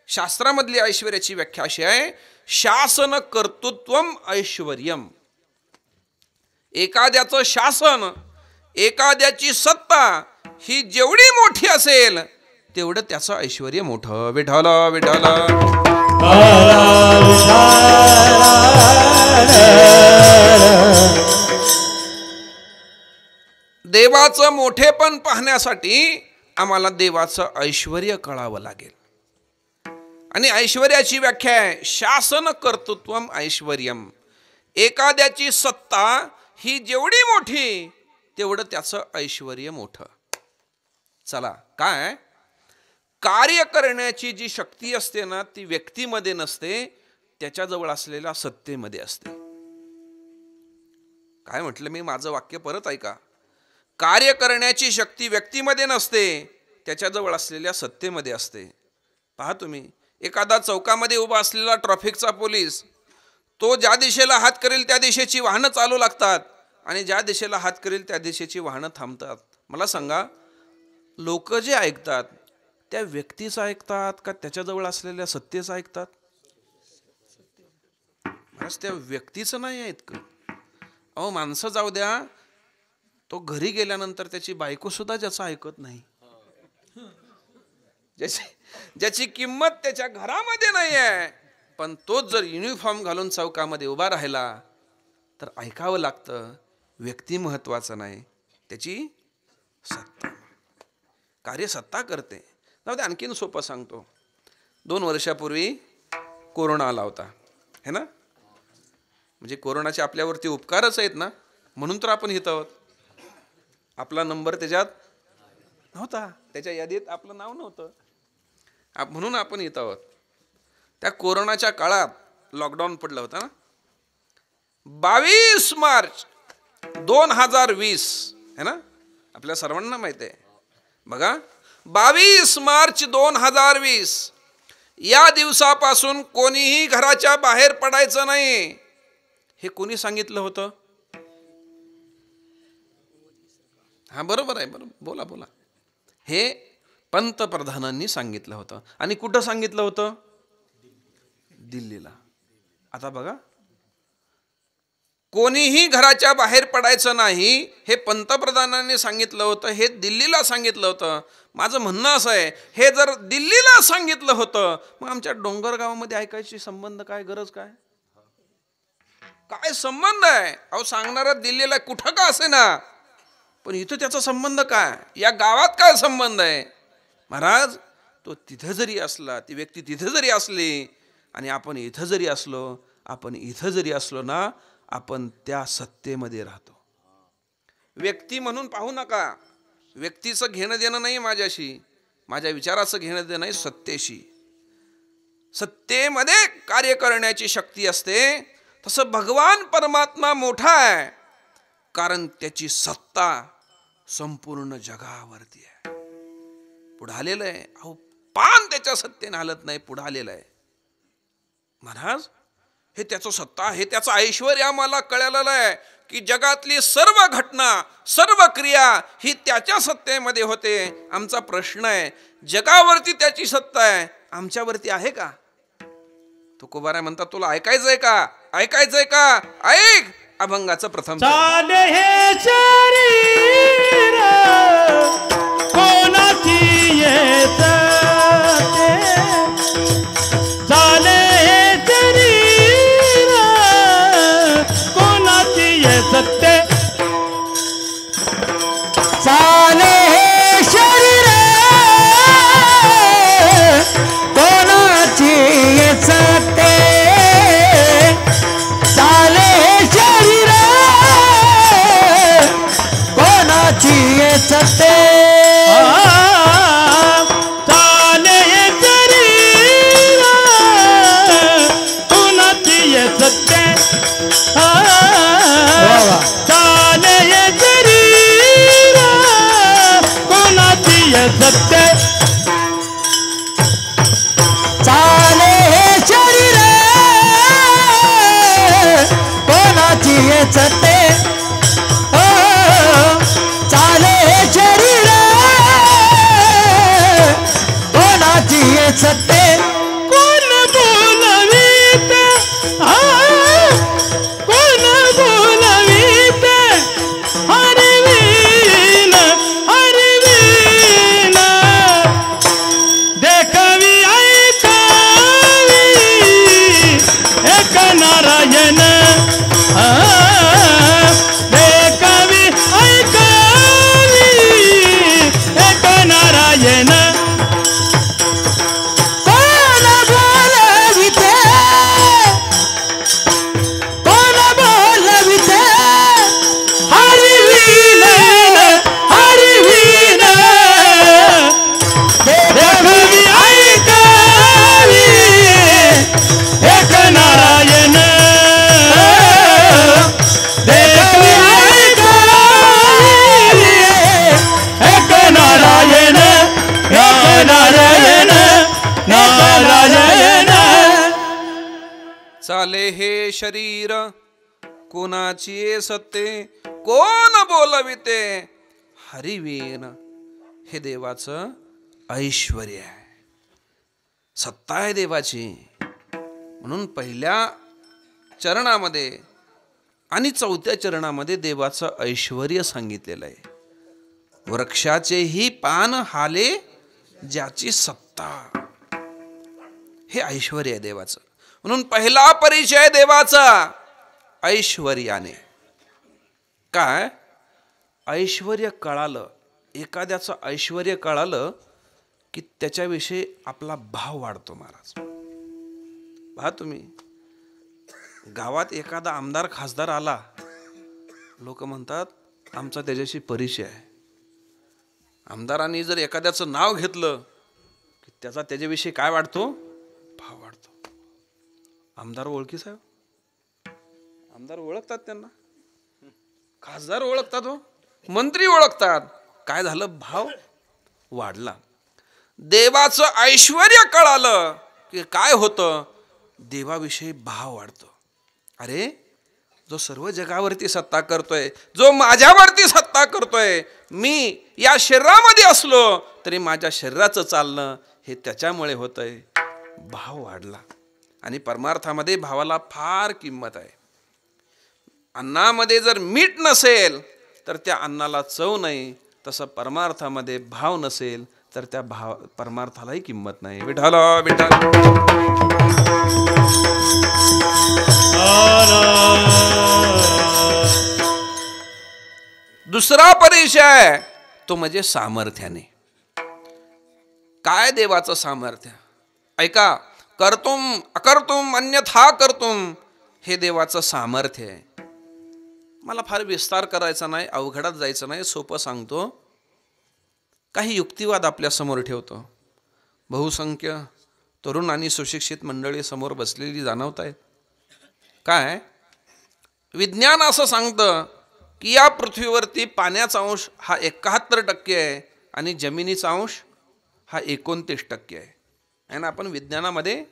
शास्त्रामधली ऐश्वर्याची व्याख्या अशी आहे, शासन कर्तृत्वम ऐश्वर्यम. एखाद्याचं शासन, एखाद्याची सत्ता ही जेवढी मोठी असेल तेवढं त्याचं ऐश्वर्य मोठं. विठाला विठाला. देवाचं मोठेपण पाहण्यासाठी आम्हाला देवाचं ऐश्वर्य कळावं लागेल. आणि ऐश्वर्याची व्याख्या आहे शासन कर्तृत्वम ऐश्वर्यम. एखाद्याची सत्ता ही जेवढी मोठी तेवढं त्याचं ऐश्वर्य मोठं. चला काय कार्य करण्याची जी शक्ती असते ना ती व्यक्तीमध्ये नसते, त्याच्याजवळ असलेल्या सत्तेमध्ये असते. काय म्हटलं मी, माझं वाक्य परत ऐका. कार्य करण्याची शक्ती व्यक्तीमध्ये नसते, त्याच्याजवळ असलेल्या सत्तेमध्ये असते. पहा तुम्ही, एखादा चौकामध्ये उभा असलेला ट्रॅफिकचा पोलीस, तो ज्या दिशेला हात करेल त्या दिशेची वाहनं चालू लागतात, आणि ज्या दिशेला हात करेल त्या दिशेची वाहनं थांबतात. मला सांगा, लोक जे ऐकतात त्या व्यक्तीचं ऐकतात का त्याच्याजवळ असलेल्या सत्तेचं ऐकतात? त्या व्यक्तीचं नाही ऐकत. अहो माणसं जाऊ द्या, तो घरी गेल्यानंतर त्याची बायको सुद्धा ज्याचं ऐकत नाही, ज्याची किंमत त्याच्या घरामध्ये नाही आहे, पण तोच जर युनिफॉर्म घालून चौकामध्ये उभा राहिला तर ऐकावं लागतं. व्यक्ती महत्वाचा नाही, त्याची सत्ता. कार्य सत्ता करते. जाऊ दे, आणखीन सोपं सांगतो. 2 वर्षापूर्वी कोरोना आला होता, है ना. म्हणजे कोरोनाचे आपल्यावरती उपकारच आहेत ना, म्हणून तर आपण इथं आहोत. आपला नंबर त्याच्यात नव्हता, त्याच्या यादीत आपलं नाव नव्हतं, म्हणून आपण इथं आहोत. त्या कोरोनाच्या काळात लॉकडाऊन पडलं होतं ना. 22 मार्च 2020 है ना, आपल्या सर्वांना माहिती आहे. बघा, 22 मार्च 2020 या दिवसापासून कोणीही घराच्या बाहेर पडायचं नाही. हे कोणी सांगितलं होतं? हा, बरोबर आहे, बरोबर, बोला बोला. हे पंतप्रधानांनी सांगितलं होतं. आणि कुठं सांगितलं होतं? दिल्लीला. आता बघा, कोणीही घराच्या बाहेर पडायचं नाही हे पंतप्रधानांनी सांगितलं होतं, हे दिल्लीला सांगितलं होतं. माझं म्हणणं असं आहे, हे जर दिल्लीला सांगितलं होतं, मग आमच्या डोंगरगावामध्ये ऐकायची संबंध काय, गरज काय? काय संबंध आहे? अहो, सांगणारा दिल्लीला कुठं का असे ना, पण इथं त्याचा संबंध काय? या गावात काय संबंध आहे? महाराज, तो तिथं जरी असला, ती व्यक्ती तिथं जरी असली आणि आपण इथं जरी असलो ना, आपण त्या सत्तेमध्ये राहतो. व्यक्ती म्हणून पाहू नका. व्यक्तीचं घेणं देणं नाही माझ्याशी, माझ्या विचाराचं घेणं देणं नाही सत्तेशी. सत्तेमध्ये कार्य करण्याची शक्ती असते. तसं भगवान परमात्मा मोठा आहे, कारण त्याची सत्ता संपूर्ण जगावरती आहे. पुढे आलेलं आहे. अहो, पान त्याच्या सत्तेने हालत नाही, पुढे आलेलं आहे. महाराज, हे त्याचं सत्ता, हे त्याचं ऐश्वर्य आम्हाला कळलेलं आहे की जगातली सर्व घटना, सर्व क्रिया ही त्याच्या सत्तेमध्ये होते. आमचा प्रश्न आहे, जगावरती त्याची सत्ता आहे, आमच्यावरती आहे का? तुकोबाराय म्हणतात, तुला ऐकायचंय का? ऐकायचंय का? ऐक अभंगाचं प्रथम. चाले हे शरीर कोणाची येत ते, चाले हे शरीर कोणाची येत ते, चाले हे शरीर कोणाची येचते, चाले हे शरीर कोणाची येचते, चाले हे शरीर कोणाची येत ते, चाले हे शरीर कोणाची येत ते, चाले हे शरीर कोणाची येचते, चाले हे शरीर कोणाची येचते, कोण बोलवीत, कोण बोलवीत, हरवीन हरवीन, देखावी ऐकावी एक नारायण, देखावी ऐकावी एक नारायण, कोण बोलविते, कोण बोलविते, हरवीन हरवीन, देखावी ऐकावी एक नारायण, देखावी ऐकावी एक नारायण, एक नारायण नारायण. चाले हे शरीर कोणाची सत्ते, कोण बोलविते, हरिवीन. हे देवाचं ऐश्वर्य आहे, सत्ता आहे देवाची. म्हणून पहिल्या चरणामध्ये आणि 4थ्या चरणामध्ये देवाचं ऐश्वर्य सांगितलेलं आहे. वृक्षाचेही पान हाले ज्याची सत्ता, हे ऐश्वर्य आहे देवाचं. म्हणून पहिला परिचय देवाचा ऐश्वर्याने. काय ऐश्वर्य कळालं, एखाद्याचं ऐश्वर्य कळालं की त्याच्याविषयी आपला भाव वाढतो महाराज. पहा तुम्ही, गावात एखादा आमदार खासदार आला, लोक म्हणतात आमचा त्याच्याशी परिचय आहे. आमदारांनी जर एखाद्याचं नाव घेतलं की त्याचा त्याच्याविषयी काय वाढतो, भाव वाढतो. आमदार ओळखी साहेब, आमदार ओळखतात त्यांना, खासदार ओळखतात, हो मंत्री ओळखतात. काय झालं, भाव वाढला. देवाचं ऐश्वर्य कळालं की काय होतं, देवाविषयी भाव वाढतो. अरे जो सर्व जगावरती सत्ता करतोय, जो माझ्यावरती सत्ता करतोय, मी या शरीरामध्ये असलो तरी माझ्या शरीराचं चालणं हे त्याच्यामुळे होतंय. भाव वाढला. आणि परमार्थामध्ये भावाला फार किंमत आहे. अन्नामध्ये जर मीठ नसेल तर त्या अन्नाला चव नाही, तसं परमार्थामध्ये भाव नसेल तर त्या परमार्थालाही किंमत नाही. विठ्ठल विठ्ठल. दुसरा परिचय तो म्हणजे सामर्थ्याने. काय देवाचं सामर्थ्य, ऐका, कर्तुम अकर्तुम अन्यथा कर्तुम, हे देवाचं सामर्थ्य आहे. मला फार विस्तार करायचा नाही, अवघडात जायचं नाही, सोपं सांगतो. काही युक्तिवाद आपल्या समोर ठेवतो. बहुसंख्य तरुण आणि सुशिक्षित मंडळी समोर बसलेली जाणवत आहेत. काय विज्ञान असं सांगतं की या पृथ्वीवरती पाण्याचा अंश हा 71% आहे आणि जमिनीचा अंश हा 29% आहे ना. आपण विज्ञानामध्ये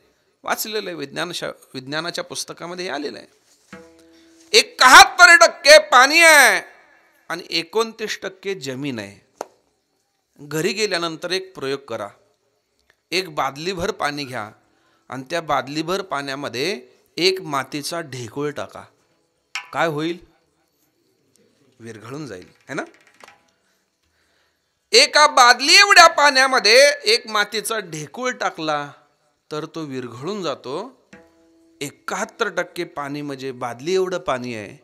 वाचलेलं आहे, विज्ञानाच्या पुस्तकामध्ये हे आलेलं आहे. 71% पाणी आहे आणि 29% जमीन आहे. घरी गेल्यानंतर एक प्रयोग करा. एक बादलीभर पाणी घ्या आणि त्या बादलीभर पाण्यामध्ये एक मातीचा ढेकूळ टाका. काय होईल, विरघळून जाईल, है ना. एका बादली एवढ्या पाण्यामध्ये एक मातीचा ढेकूळ टाकला तर तो विरघळून जातो. 71% पाणी म्हणजे बादली एवढं पाणी आहे,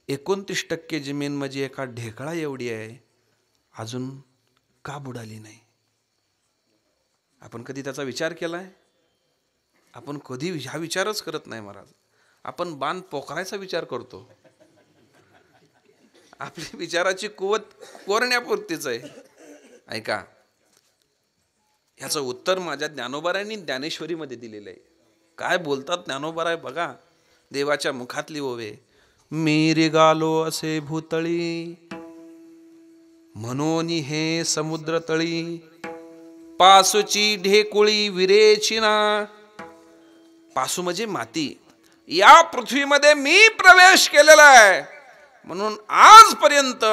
29% जमीन म्हणजे एका ढेकळा एवढी आहे, अजून का बुडाली नाही. आपण कधी त्याचा विचार केलाय? आपण कधी हा विचारच करत नाही महाराज. आपण बांध पोखरायचा विचार करतो. आपली विचाराची कुवत कोरण्यापुरतीच आहे. ऐका, ह्याचं उत्तर माझ्या ज्ञानोबारायांनी ज्ञानेश्वरीमध्ये दिलेलं आहे. काय बोलतात ज्ञानोबाराय बघा, देवाच्या मुखातली ओवे. मी रिगालो असे भूतळी, म्हणून हे समुद्र तळी, पासूची ढेकुळी विरेची ना. पासू म्हणजे माती. या पृथ्वीमध्ये मी प्रवेश केलेला आहे, म्हणून आजपर्यंत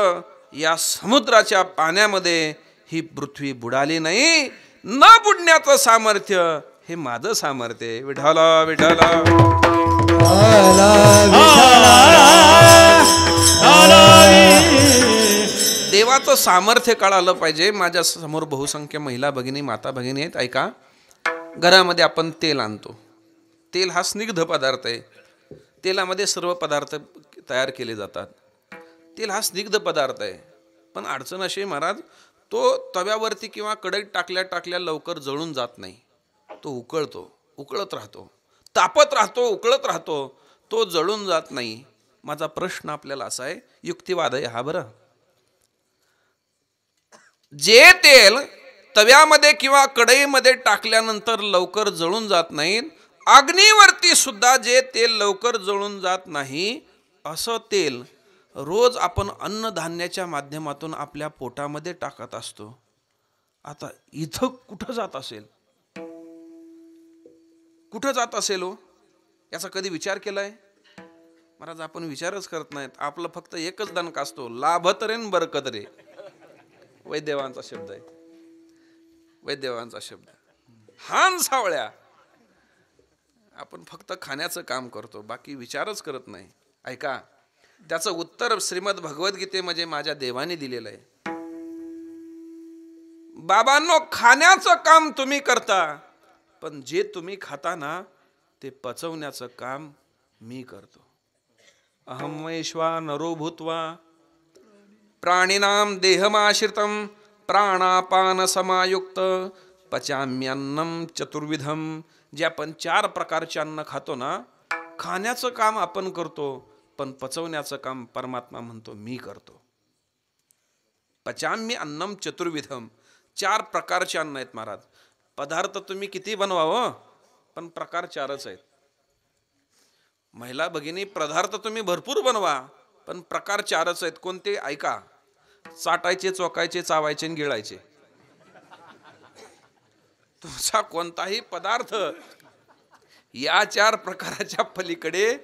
या समुद्राच्या पाण्यामध्ये ही पृथ्वी बुडाली नाही. न बुडण्याचं सामर्थ्य हे माझं सामर्थ्य आहे. विठाला विठाला. देवाचं सामर्थ्य कळालं पाहिजे. माझ्या समोर बहुसंख्य महिला भगिनी, माता भगिनी आहेत. ऐका, घरामध्ये आपण तेल आणतो. तेल हा स्निग्ध पदार्थ आहे. तेलामध्ये सर्व पदार्थ तयार केले जातात. तेल हा स्निग्ध पदार्थ आहे. पण अडचण अशी महाराज, तो तव्यावरती किंवा कढईत टाकल्या टाकल्या लवकर जळून जात नाही. तो उकळतो, उकळत राहतो, तापत राहतो, उकळत राहतो, तो जळून जात नाही. माझा प्रश्न आपल्याला असा आहे, युक्तिवाद आहे हा बरं. जे तेल तव्यामध्ये किंवा कढईमध्ये टाकल्यानंतर लवकर जळून जात नाही, अग्नीवरती सुद्धा जे तेल लवकर जळून जात नाही, असं तेल रोज आपण अन्नधान्याच्या माध्यमातून आपल्या पोटामध्ये टाकत असतो. आता इथं कुठं जात असेल, कुठं जात असेल हो, याचा कधी विचार केलाय महाराज? आपण विचारच करत नाहीत. आपलं फक्त एकच दणका असतो, लाभत रे न बरकत रे. वैद्यवांचा शब्द आहे, वैद्यवांचा शब्द. हान सावळ्या. आपण फक्त खाण्याचं काम करतो, बाकी विचारच करत नाही. ऐका, त्याचं उत्तर श्रीमद भगवद्गीतेमध्ये माझ्या देवाने दिलेलं आहे. बाबांनो, खाण्याचं काम तुम्ही करता, पण जे तुम्ही खाता ना ते पचवण्याचं काम मी करतो. अहम वैश्वा नरो भूत्वा प्राणिनां देहमाश्रितं प्राणापान समायुक्त पचाम्यन्नं चतुर्विधम. जे आपण 4 प्रकारचे अन्न खातो ना, खाण्याचं काम आपण करतो, पण पचवण्याचं काम परमात्मा म्हणतो मी करतो. पचाम्य अन्नम चतुर्विधम. 4 प्रकारचे अन्न आहेत महाराज. पदार्थ तुम्ही किती बनवावं, पण प्रकार 4च आहेत. महिला भगिनी, पदार्थ तुम्ही भरपूर बनवा, पण प्रकार 4च आहेत. कोणते ऐका? चाटायचे, चोकायचे, चावायचे आणि गिळायचे. तुमचा कोणताही पदार्थ या 4 प्रकाराच्या पलीकडे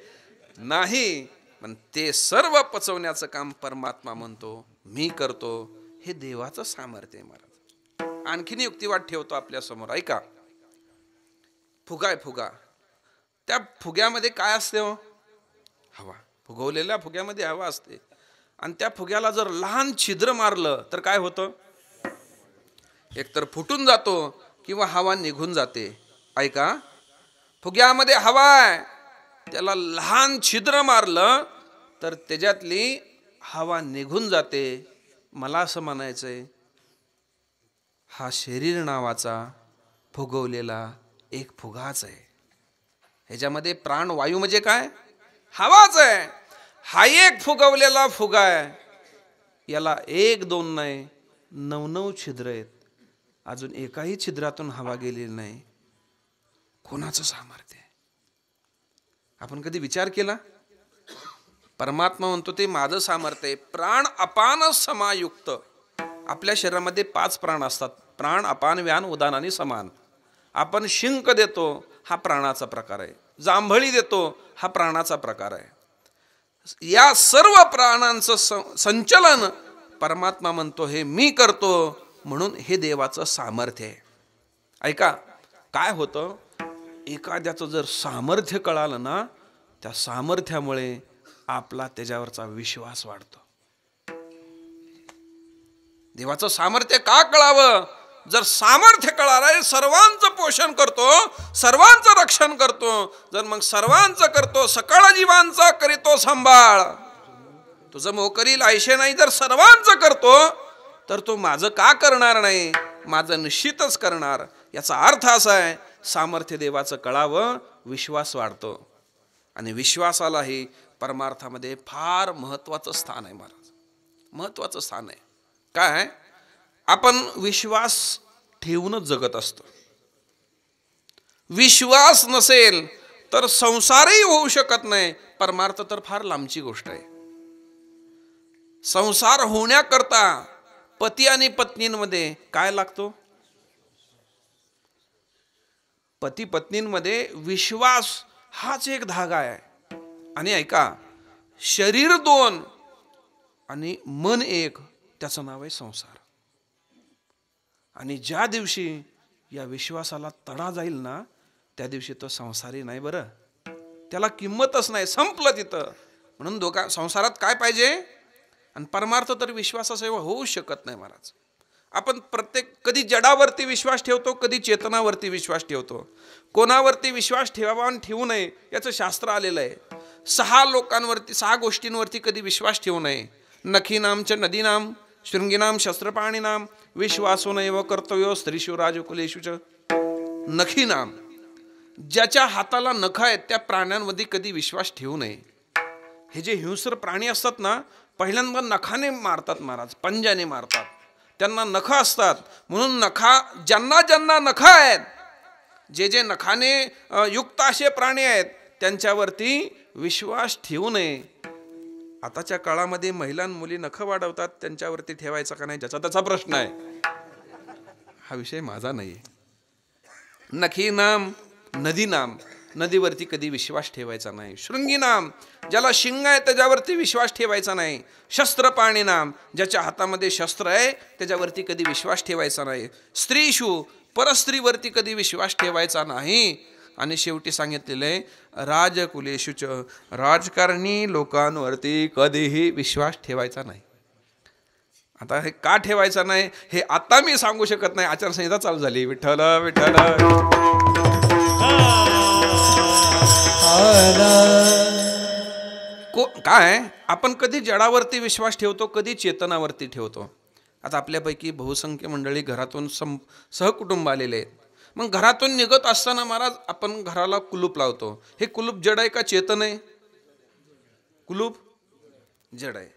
नाही. पण ते सर्व पचवण्याचं काम परमात्मा म्हणतो मी करतो. हे देवाचं सामर्थ्य आहे महाराज. आणखीन युक्तिवाद ठेवतो आपल्या समोर, ऐका. फुगा आहे, फुगा. त्या फुग्यामध्ये काय असते हो? हवा. फुगवलेल्या फुग्यामध्ये हवा असते. आणि त्या फुग्याला जर लहान छिद्र मारलं तर काय होतं? एकतर फुटून जातो किंवा हवा निघून जाते. ऐका, फुग्यामध्ये हवा आहे, त्याला लहान छिद्र मारलं तर त्याच्यातली हवा निघून जाते. मला असं म्हणायचंय, हा शरीर नावाचा फुगवलेला एक फुगाच आहे. ह्याच्यामध्ये प्राणवायू म्हणजे काय? हवाच आहे. हा एक फुगवलेला फुगा आहे. याला 1, 2 नाही, 9 छिद्र आहेत. अजून एकाही छिद्रातून हवा गेलेली नाही. कोणाचं सामर्थ्य आहे? आपण कधी विचार केला? परमात्मा म्हणतो ते माझं सामर्थ्य आहे. प्राण अपान समायुक्त. आपल्या शरीरामध्ये 5 प्राण असतात. प्राण, अपान, व्यान, उदान आणि समान. आपण शिंक देतो, हा प्राणाचा प्रकार आहे. जांभळी देतो, हा प्राणाचा प्रकार आहे. या सर्व प्राणांचं संचलन परमात्मा म्हणतो हे मी करतो, म्हणून हे देवाचं सामर्थ्य आहे. ऐका, काय होतं, एखाद्याचं जर सामर्थ्य कळालं ना, त्या सामर्थ्यामुळे आपला त्याच्यावरचा विश्वास वाढतो. देवाचं सामर्थ्य का कळावं? जर सामर्थ्य कळालं, सर्वांचं पोषण करतो, सर्वांचं रक्षण करतो, जर मग सर्वांचं करतो, सकळ जीवांचा करीतो सांभाळ, तुझं मोकरील आयशे नाही, जर सर्वांचं करतो तर तो माझं का करणार नाही? माझं निश्चितच करणार. याचा अर्थ असा आहे, सामर्थ्य देवाचं कळावं, विश्वास वाढतो. आणि विश्वासालाही परमार्थामध्ये फार महत्वाचं स्थान आहे महाराज. महत्वाचं स्थान आहे. काय? आपण विश्वास ठेवूनच जगत असतो. विश्वास नसेल तर संसारही होऊ शकत नाही. परमार्थ तर फार लांबची गोष्ट आहे. संसार होण्याकरता पती आणि पत्नींमध्ये काय लागतो? पती पत्नींमध्ये विश्वास हाच एक धागा आहे. आणि ऐका, शरीर 2 आणि मन 1, त्याचं नाव आहे संसार. आणि ज्या दिवशी या विश्वासाला तडा जाईल ना, त्या दिवशी तो संसारी नाही बरं, त्याला किंमतच नाही, संपलं तिथं. म्हणून संसारात काय पाहिजे? आणि परमार्थ तर विश्वासाशिवाय होऊ शकत नाही महाराज. आपण कधी जडावरती विश्वास ठेवतो, कधी चेतनावरती विश्वास ठेवतो. कोणावरती विश्वास ठेवावा आणि ठेवू नये याचं शास्त्र आलेलं आहे. 6 गोष्टींवरती कधी विश्वास ठेवू नये. नखीनाम च नदीनाम शृंगीनाम शस्त्रपाणीनाम विश्वासो नैव कर्तव्यो स्त्रीषु राजकुलेषु च. नखीनाम, ज्याच्या हाताला नख आहेत त्या प्राण्यांमध्ये कधी विश्वास ठेवू नये. हे जे हिंस्र प्राणी असतात ना, पहिल्यांदा नखाने मारतात महाराज, पंजाने मारतात. त्यांना नख असतात म्हणून ज्यांना ज्यांना नख आहेत, जे नखाने युक्त असे प्राणी आहेत, त्यांच्यावरती विश्वास ठेवू नये. आताच्या काळामध्ये महिला मुली नख वाढवतात, त्यांच्यावरती ठेवायचा का नाही ज्याचा त्याचा प्रश्न आहे. हा विषय माझा नाही. नखीनाम नदीनाम, नदीवरती कधी विश्वास ठेवायचा नाही. शृंगीनाम, ज्याला शिंग आहे त्याच्यावरती विश्वास ठेवायचा नाही. शस्त्रपाणीनाम, ज्याच्या हातामध्ये शस्त्र आहे त्याच्यावरती कधी विश्वास ठेवायचा नाही. स्त्रीषु, परस्त्रीवरती कधी विश्वास ठेवायचा नाही. आणि शेवटी सांगितलेलं आहे राजकुलेषु च, राजकारणी लोकांवरती कधीही विश्वास ठेवायचा नाही. आता हे का ठेवायचा नाही हे आता मी सांगू शकत नाही, आचारसंहिता चालू झाली. विठ्ठल विठ्ठल. काय आपण कधी जडावरती विश्वास ठेवतो, कधी चेतनावरती ठेवतो. आता आपल्यापैकी बहुसंख्य मंडळी घरातून सहकुटुंब आलेले आहेत. मग घरातून निघत असताना महाराज आपण घराला कुलूप लावतो. हे कुलूप जड आहे का चेतन आहे? कुलूप जड आहे.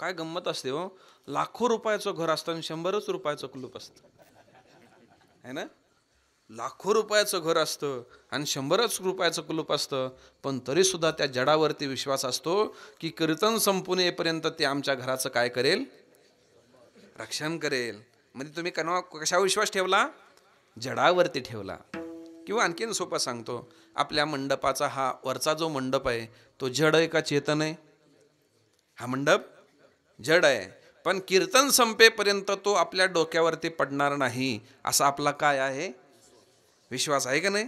काय गंमत असते हो, लाखो रुपयाचं घर असतं आणि 100 रुपयाचं कुलूप असतं, है ना. लाखो रुपयाचं घर असतं आणि 100 रुपयाचं कुलूप असतं, पण तरी सुद्धा त्या जडावरती विश्वास असतो की कीर्तन संपून येईपर्यंत ते आमच्या घराचं काय करेल, रक्षण करेल. म्हणजे तुम्ही कशावर विश्वास ठेवला? जडावरती ठेवला. किंवा आणखीन सोपं सांगतो, आपल्या मंडपाचा हा वरचा जो मंडप आहे तो जड आहे का चेतन आहे? हा मंडप जड आहे, पण कीर्तन संपेपर्यंत तो आपल्या डोक्यावरती पडणार नाही असा आपला काय आहे, विश्वास आहे का नाही.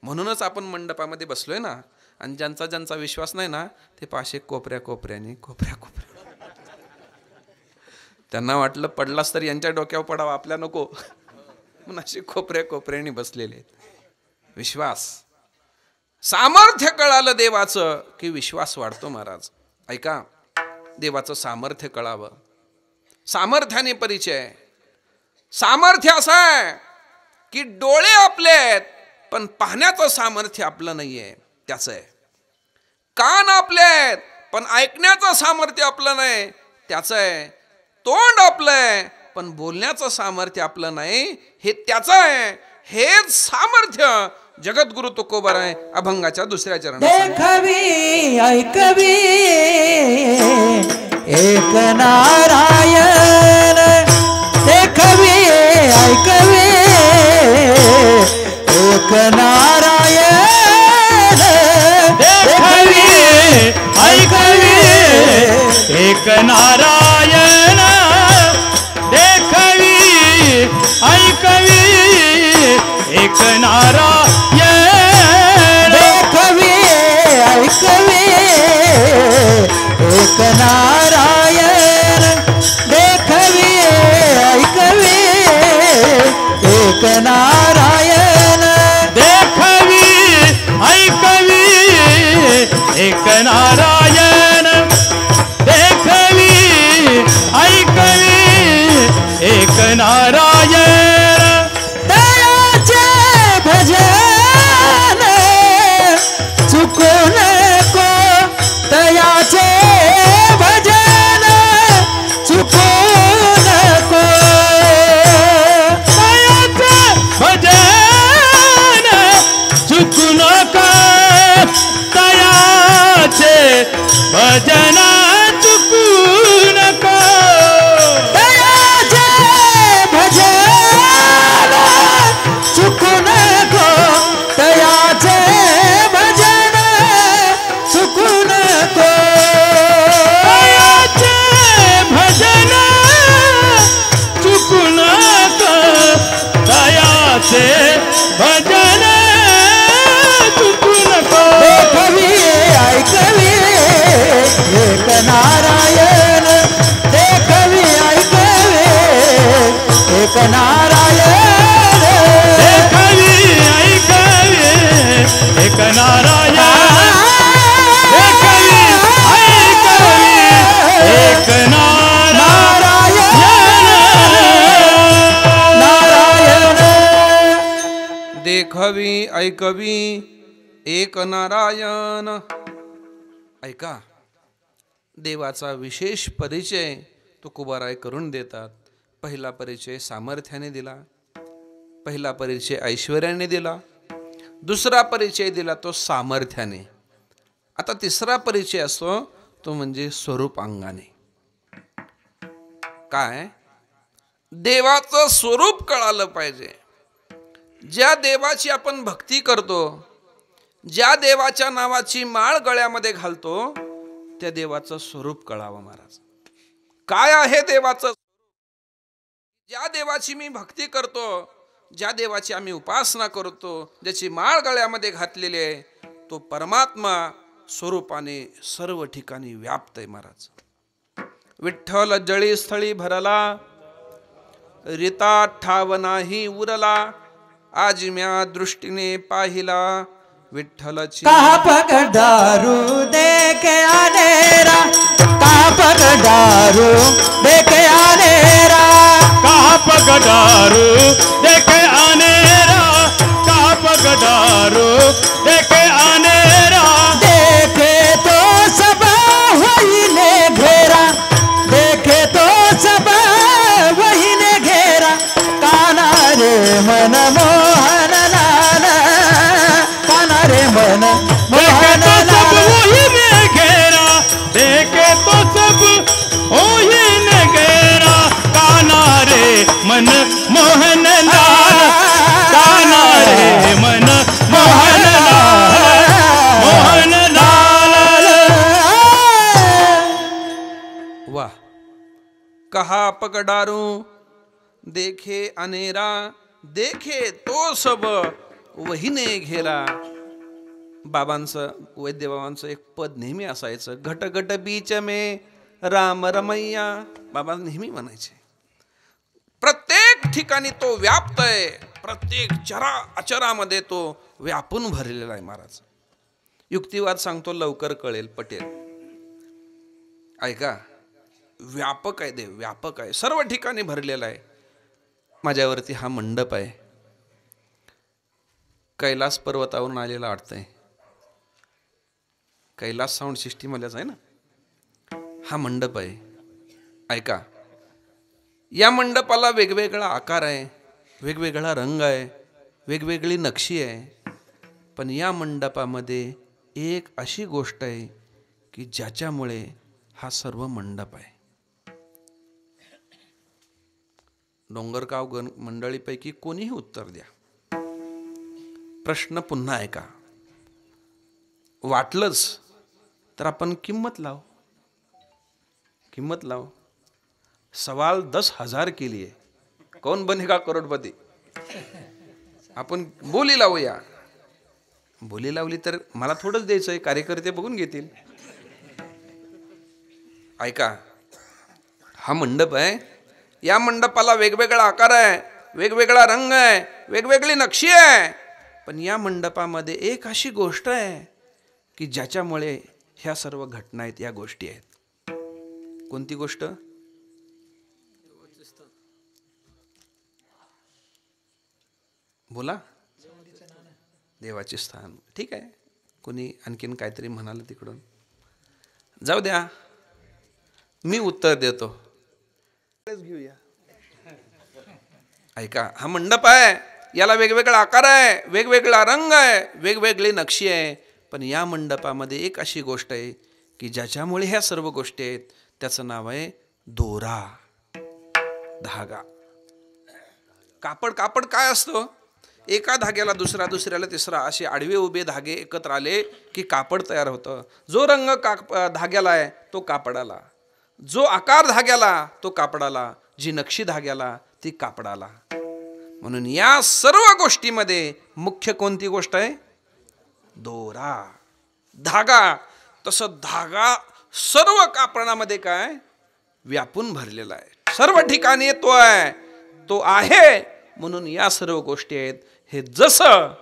म्हणूनच आपण मंडपामध्ये बसलोय ना. आणि ज्यांचा ज्यांचा विश्वास नाही ना ते पाशे कोपऱ्याने त्यांना वाटलं पडलास तर यांच्या डोक्यावर पडावा, आपल्या नको, म्हणून असे कोपऱ्याने बसलेले आहेत. विश्वास, सामर्थ्य कळालं देवाचं की विश्वास वाढतो महाराज. ऐका, देवाचं सामर्थ्य कळावं. सामर्थ्याने परिचय. सामर्थ्य असं आहे की डोळे आपले आहेत पण पाहण्याचं सामर्थ्य आपलं नाहीये, त्याचं आहे. कान आपले आहेत पण ऐकण्याचं सामर्थ्य आपलं नाही, त्याचं आहे. तोंड आपलं आहे पण बोलण्याचं सामर्थ्य आपलं नाही, हे त्याचं आहे. हेच सामर्थ्य जगद्गुरु तुकोबाराय अभंगाच्या 2ऱ्या चरणात देखवी ऐकवी एक नारायण. देखवी ऐकवी एक नारायण. देखवी ऐकवी एक नारायण. देखवी ऐकवी एक नारायण. देखवी ऐकवी एक नारायण. देखवी ऐकवी एक नारायण. देखवी ऐकवी एक नारायण. देखवी ऐकवी एक नारायण. दयाचे भजन चुकू नको. दयाचे भजन चुकू नको. दयाचे भजन चुकू नका. दयाचे भजन चुकू नका. दयाचे भजन चुकू नको. दयाचे भजन चुकू नको. दयाचे भजन चुकू नका. दयाचे भजन चुकू नको. देखवी ऐकवी एक नारायण. देखवी ऐकवी एक नारायण. देखवी ऐकवी एक नारायण. देखवी ऐकवी एक नारायण. नारायण. देखवी ऐकवी एक नारायण. ऐका, देवाचा विशेष परिचय तुकोबाराय करून देतात. पहिला परिचय सामर्थ्याने दिला, पहिला परिचय ऐश्वर्याने दिला, 2रा परिचय दिला तो सामर्थ्याने. आता 3रा परिचय असतो तो म्हणजे स्वरूपांगाने. काय? देवाचं स्वरूप कळालं पाहिजे. ज्या देवाची आपण भक्ती करतो, ज्या देवाच्या नावाची माळ गळ्यामध्ये घालतो, त्या देवाचं स्वरूप कळावं महाराज. काय आहे देवाचं? ज्या देवाची मी भक्ती करतो, ज्या देवाची आम्ही उपासना करतो, ज्याची माळ गळ्यामध्ये घातलेली आहे, तो परमात्मा स्वरूपाने सर्व ठिकाणी व्याप्त आहे महाराज. विठ्ठल जळी स्थळी भरला, रीता ठाव नाही उरला. आज म्या दृष्टीने पाहिला, विठ्ठलाची कहा पगडारू देखे आनेरा, कहा पगडारू देखे आनेरा, कहा पगडारू देखे आनेरा, कहा पगडारू देखे आनेरा, देखे तो सब वही ने घेरा, देखे तो सब वही ने घेरा, काना रे मन मोहन लाल, काना रे मन देखे मोहन तो सब लाल, वही ने घेरा, देखे तो सब वही ने घेरा, काना रे मन मोहन लाल, काना रे मन मोहन लाल, मोहन लाल। वाह. कहा पगडारू देखे अनेरा, देखे तो सब वहीने घेरा. बाबांचं वैद्यबाबांचं एक पद नेहमी असायचं, घट घट बीच में राम रमैया. बाबा नेहमी म्हणायचे प्रत्येक ठिकाणी तो व्याप्त आहे, प्रत्येक चरा अचरामध्ये तो व्यापून भरलेला आहे. महाराज युक्तिवाद सांगतो, लवकर कळेल पटेल. ऐका, व्यापक आहे देव, व्यापक आहे, सर्व ठिकाणी भरलेला आहे. माझ्यावरती हा मंडप आहे, कैलास पर्वतावरून आलेला वाटतंय. कैलास साऊंड सिस्टीमवाल्याच आहे ना हा मंडप आहे. ऐका, या मंडपाला वेगवेगळा आकार आहे, वेगवेगळा रंग आहे, वेगवेगळी नक्षी आहे. पण या मंडपामध्ये एक अशी गोष्ट आहे की ज्याच्यामुळे हा सर्व मंडप आहे. डोंगरगाव मंडळीपैकी कोणीही उत्तर द्या. प्रश्न पुन्हा ऐका. वाटलंच तर आपण किंमत लाव, किंमत लाव. सवाल 10,000 के लिए कौन बनेगा करोडपती. आपण बोली लावूया. बोली लावली तर मला थोडंच द्यायचंय, कार्यकर्ते बघून घेतील. ऐका, हा मंडप आहे, या मंडपाला वेगवेगळा आकार आहे, वेगवेगळा रंग आहे, वेगवेगळी नक्षी आहे. पण या मंडपामध्ये एक अशी गोष्ट आहे की ज्याच्यामुळे ह्या सर्व घटना आहेत, या गोष्टी आहेत. कोणती गोष्ट? बोला. देवाचे स्थान. ठीक आहे, कोणी आणखीन काहीतरी म्हणाल तिकडून, जाऊ द्या, मी उत्तर देतो. घेऊया. ऐका, हा मंडप आहे, याला वेगवेगळा आकार आहे, वेगवेगळा रंग आहे, वेगवेगळी नक्षी आहे. पण या मंडपामध्ये एक अशी गोष्ट आहे की ज्याच्यामुळे ह्या सर्व गोष्टी आहेत, त्याचं नाव आहे दोरा, धागा. कापड. कापड काय असतो? एका धाग्याला दुसरा, दुसऱ्याला तिसरा, असे आडवे उभे धागे एकत्र आले की कापड तयार होतं. जो रंग धाग्याला आहे तो कापडाला, जो आकार धाग्याला तो कापडाला, जी नक्षी धाग्याला ती कापडाला. म्हणून या सर्व गोष्टीमध्ये मुख्य कोणती गोष्ट आहे? दोरा, धागा. तसं धागा सर्व कापडामध्ये काय व्यापून भरलेला आहे, सर्व ठिकाणी तो आहे, तो आहे. म्हणून या सर्व गोष्टी आहेत. हे जसं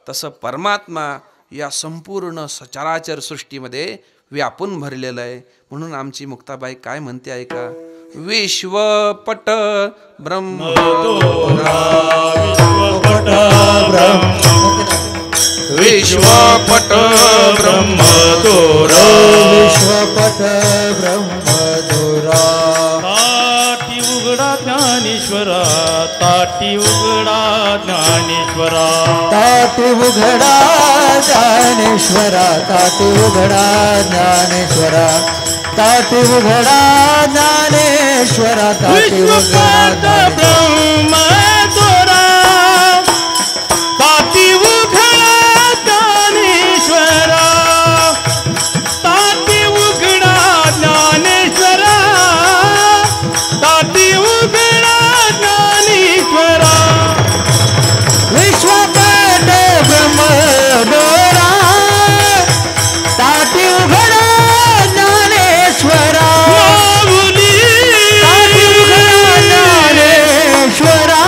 तसं परमात्मा या संपूर्ण सचराचर सृष्टीमध्ये व्यापून भरलेलं आहे. म्हणून आमची मुक्ताबाई काय म्हणते ऐका, विश्वपट ब्रह्म विश्वपट ब्रह्म दोरा, विश्वपट ब्रह्मदोरा. ताटी उघडा ज्ञानेश्वरा, ताटी उघडा ज्ञानेश्वरा, ताटी उघडा ज्ञानेश्वरा, ताटी उघडा ज्ञानेश्वरा, ताटी उघडा ज्ञानेश्वरा, ताटी उघडा विश्वपट ब्रह्म दोरा, ताटी उघडा ज्ञानेश्वरा, ताटी उघडा ज्ञानेश्वरा, ताटी उघडा ज्ञानेश्वरा. विश्वपट ब्रह्मदोरा, ताटी उघडा ज्ञानेश्वरा, माऊली, ताटी उघडा ज्ञानेश्वरा,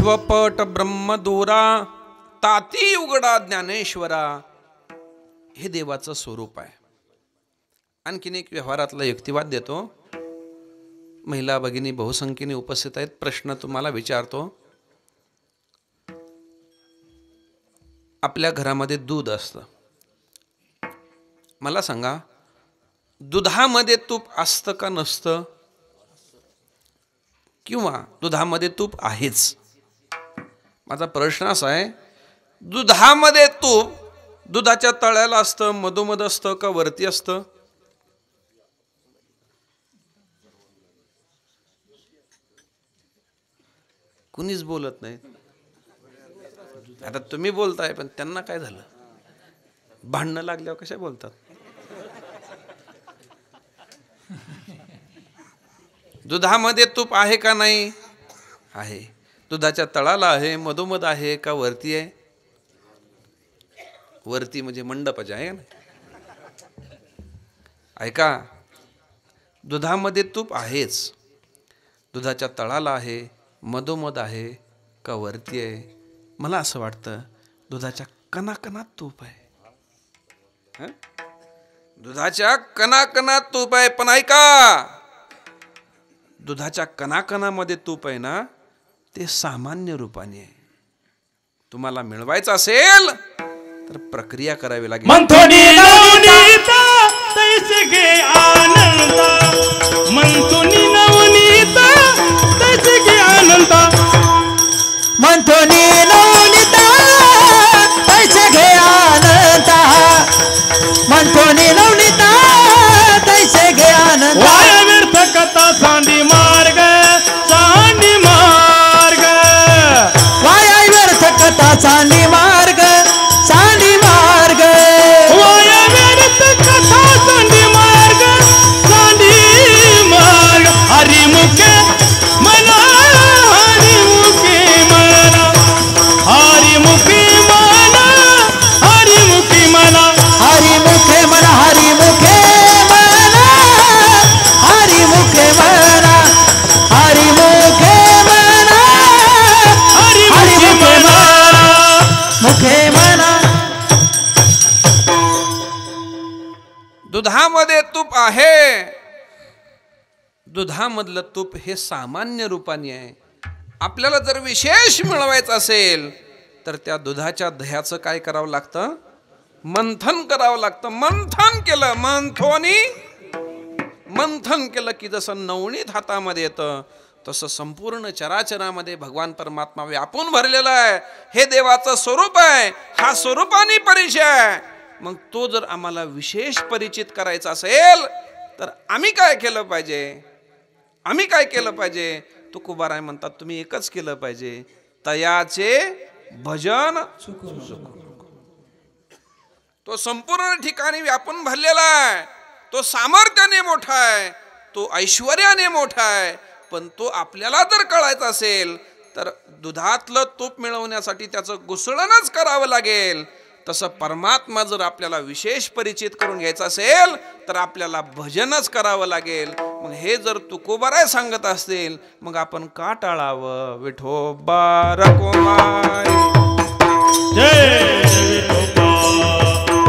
विश्वपट ब्रह्मदोरा ताती उघडा ज्ञानेश्वरा, हे देवाचं स्वरूप आहे. आणखीन एक व्यवहारातला युक्तिवाद देतो. महिला भगिनी बहुसंख्येने उपस्थित आहेत. प्रश्न तुम्हाला विचारतो. आपल्या घरामध्ये दूध असतं. मला सांगा, दुधामध्ये तूप असतं का नसतं? किंवा दुधामध्ये तूप आहेच? माझा प्रश्न असा आहे, दुधामध्ये तूप दुधाच्या तळ्याला असतं, मधोमध असतं का वरती असतं? कुणीच बोलत नाही. आता तुम्ही बोलताय, पण त्यांना काय झालं? भांडणं लागल्यावर कशा बोलतात? दुधामध्ये तूप आहे का नाही? आहे. दुधाच्या तळाला आहे, मधोमध आहे का वरती आहे? वरती म्हणजे मंडपाच्या आहे ना. ऐका, दुधामध्ये तूप आहेच. दुधाच्या तळाला आहे, मधोमध आहे का वरती आहे? मला असं वाटतं दुधाच्या कणाकणात तूप आहे. दुधाच्या कणाकणात तूप आहे. पण ऐका, दुधाच्या कणाकणामध्ये तूप आहे ना, ते सामान्य रूपाने आहे. तुम्हाला मिळवायचं असेल तर प्रक्रिया करावी लागेल. मंथोनी नवनीता तैसे घे आनंदा, मंथोनी नवनीता तैसे घे आनंदा, मंथोनी नवनीता तैसे घे आनंदा, मंथोनी नवनीता तैसे घे आनंदा. वाया व्यर्थ कथा सांडी मार्ग, सांडी मार्ग, वाया व्यर्थ कथा चांदी मार्ग, चांदी मार्ग. वाया व्यर्थ कथा सांडी मार्ग, सांडी मार्ग. हरिमुखे मना, हरिमुखे मना, हरिमुखे मना, हरिमुखे मना, हरिमुखे मन, हरिमुखे मन, हरिमुखे मन, हरिमुखे मन, हरिमुखे मना. मुखे मन. दुधामध्ये तूप आहे. दुधामधलं तूप हे सामान्य रूपाने आहे. आपल्याला जर विशेष मिळवायचं असेल तर त्या दुधाच्या दह्याचं काय करावं लागतं? मंथन करावं लागतं. मंथन केलं, मंथन केलं की जसं नवणीत हातामध्ये येतं, तसं संपूर्ण चराचरामध्ये भगवान परमात्मा व्यापून भरलेला आहे. हे देवाचं स्वरूप आहे. हा स्वरूपाने परिचय आहे. मग तो जर आम्हाला विशेष परिचित करायचा असेल तर आम्ही काय केलं पाहिजे? आम्ही काय केलं पाहिजे? तुकोबाराय म्हणतात, तुम्ही एकच केलं पाहिजे, तयाचे भजन. तो संपूर्ण ठिकाणी व्यापून भरलेला आहे. तो सामर्थ्याने मोठा आहे, तो ऐश्वर्याने मोठा आहे. पण तो आपल्याला जर कळायचा असेल तर दुधातलं तूप मिळवण्यासाठी त्याचं घुसळणच करावं लागेल. तसं परमात्मा जर आपल्याला विशेष परिचित करून घ्यायचं असेल तर आपल्याला भजनच करावं लागेल. मग हे जर तुकोबाराय सांगत असतील, मग आपण का टाळावं? विठोबा रखुमाई, जय विठोबा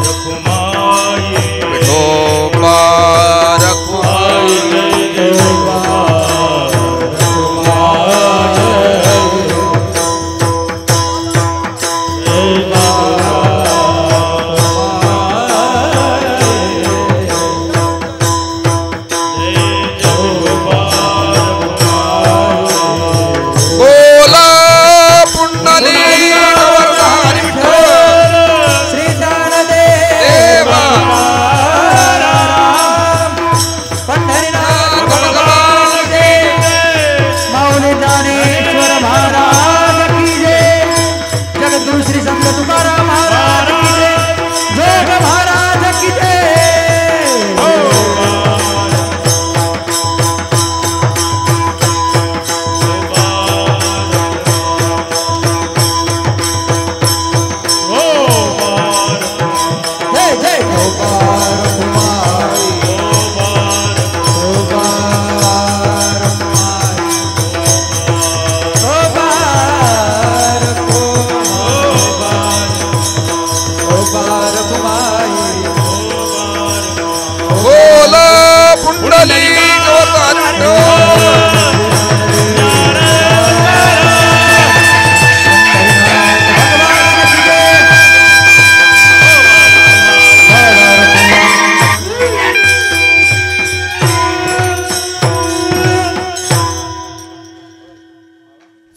रखुमाई, विठोबा रखुमाई. जय विठोबा बोला पुंडलिक वरदारी विठ्ठल.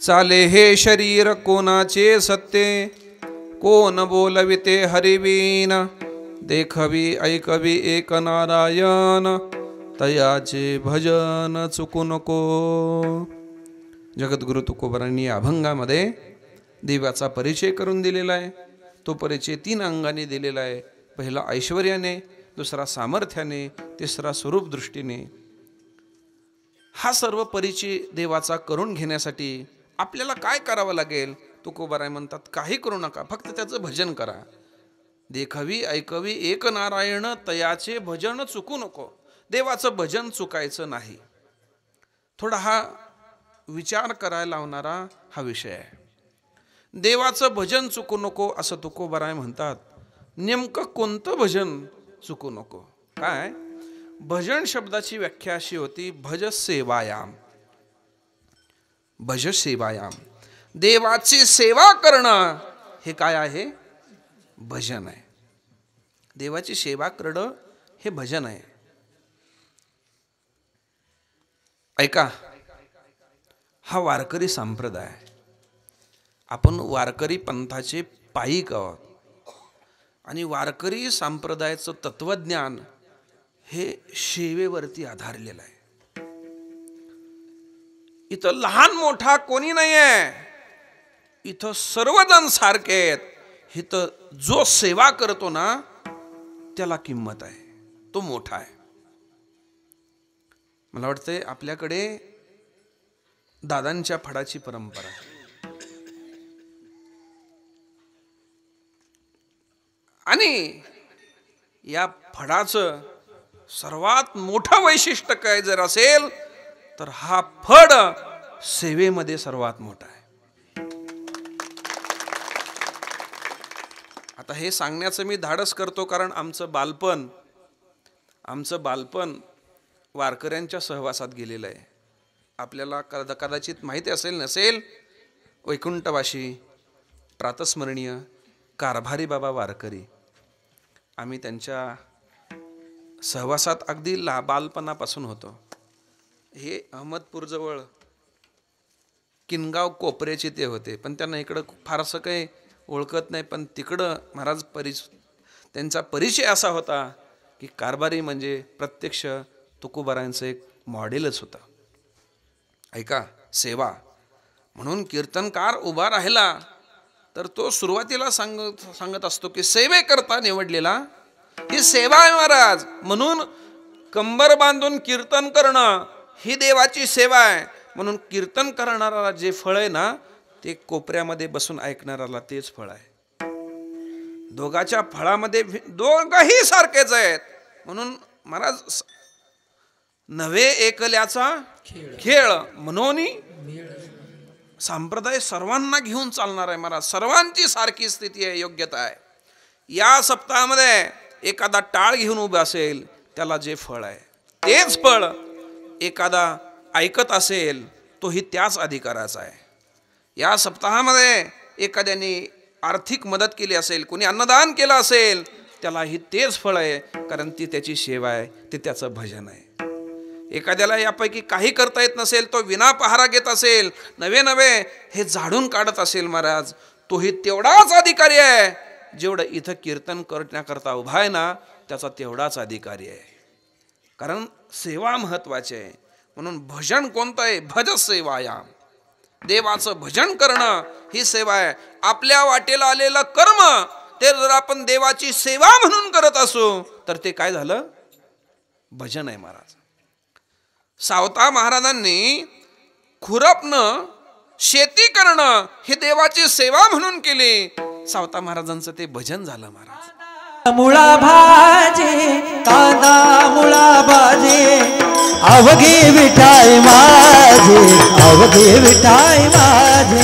चाले हे शरीर कोणाचे सत्य, कोण बोलविते हरिवीन, देखवी ऐकवी एक नारायण, तयाचे भजन चुकू नको. जगद्गुरु तुकोबारांनी या अभंगामध्ये देवाचा परिचय करून दिलेला आहे. तो परिचय 3 अंगाने दिलेला आहे. पहिला ऐश्वर्याने, दुसरा सामर्थ्याने, तिसरा स्वरूप दृष्टीने. हा सर्व परिचय देवाचा करून घेण्यासाठी आपल्याला काय करावं लागेल? तुकोबाराय म्हणतात, काही करू नका, फक्त त्याचं भजन करा. देखवी ऐकवी एक नारायण, तयाचे भजन चुकू नको. देवाचं भजन चुकायचं नाही. थोडा हा विचार करायला लावणारा हा विषय आहे. देवाचं भजन चुकू नको असं तुकोबाराय म्हणतात. नेमकं कोणतं भजन चुकू नको? काय? भजन शब्दाची व्याख्या अशी होती, भज सेवायाम. भज सेवायाम, देवाची सेवा करणं हे काय आहे? भजन आहे. देवाची सेवा करणं हे भजन आहे. ऐका, हा वारकरी संप्रदाय, आपण वारकरी पंथाचे पायीक आहोत. आणि वारकरी संप्रदायाचं तत्वज्ञान हे सेवेवरती आधारलेलं आहे. इथं लहान मोठा कोणी नाही आहे, इथं सर्वजण सारखे आहेत. इथं जो सेवा करतो ना त्याला किंमत आहे, तो मोठा आहे. मला वाटतंय आपल्याकडे दादांच्या फडाची परंपरा आहे. आणि या फडाचं सर्वात मोठं वैशिष्ट्य काय जर असेल तर हा फड सेवेमध्ये सर्वात मोठा आहे. आता हे सांगण्याचं मी धाडस करतो कारण आमचं बालपण वारकऱ्यांच्या सहवासात गेलेलं आहे. आपल्याला कदाचित माहिती असेल नसेल, वैकुंठवासी प्रातस्मरणीय कारभारी बाबा वारकरी, आम्ही त्यांच्या सहवासात अगदी बालपणापासून होतो. हे अहमदपूरजवळ किनगाव कोपऱ्याचे ते होते, पण त्यांना इकडं फारसं काही ओळखत नाही. पण तिकडं महाराज त्यांचा परिचय असा होता की कारभारी म्हणजे प्रत्यक्ष तुकोबारायांचं एक मॉडेलच होता. ऐका, सेवा म्हणून कीर्तनकार उभा राहिला तर तो सुरुवातीला सांगत असतो की सेवेकरता निवडलेला ही सेवा आहे महाराज. म्हणून कंबर बांधून कीर्तन करणं ही देवाची सेवा आहे. म्हणून कीर्तन करणाऱ्याला जे फळ आहे ना ते कोपऱ्यामध्ये बसून ऐकणाऱ्याला तेच फळ आहे. दोघाच्या फळामध्ये दोघही सारखेच आहेत. म्हणून महाराज नव्हे एकल्याचा खेळ म्हणून संप्रदाय सर्वांना घेऊन चालणार आहे महाराज. सर्वांची सारखी स्थिती आहे, योग्यता आहे. या सप्ताहामध्ये एखादा टाळ घेऊन उभा असेल त्याला जे फळ आहे तेच फळ एखादा ऐकत असेल तोही त्याच अधिकाराचा आहे. या सप्ताहामध्ये एखाद्याने आर्थिक मदत केली असेल, कोणी अन्नदान केलं असेल, त्यालाही तेच फळ आहे, कारण ती त्याची सेवा आहे, ते त्याचं भजन आहे. एखाद्याला यापैकी काही करता येत नसेल, तो विना पहारा घेत असेल, नवे हे झाडून काढत असेल महाराज, तोही तेवढाच अधिकारी आहे जेवढं इथं कीर्तन करण्याकरता उभा आहे ना त्याचा तेवढाच अधिकारी आहे. कारण सेवा महत्वाची आहे. म्हणून भजन कोणतं आहे? भज सेवायाम. देवाचं भजन करणं ही सेवा आहे. आपल्या वाटेला आलेलं कर्म ते जर आपण देवाची सेवा म्हणून करत असू तर ते काय झालं? भजन आहे महाराज. सावता महाराजांनी खुरपणं, शेती करणं हे देवाची सेवा म्हणून केली. सावता महाराजांचं ते भजन झालं महाराज. मुळा भाजी कांदा मुळा भाजी अवघी विठाई माझी, अवघी विठाई माझी,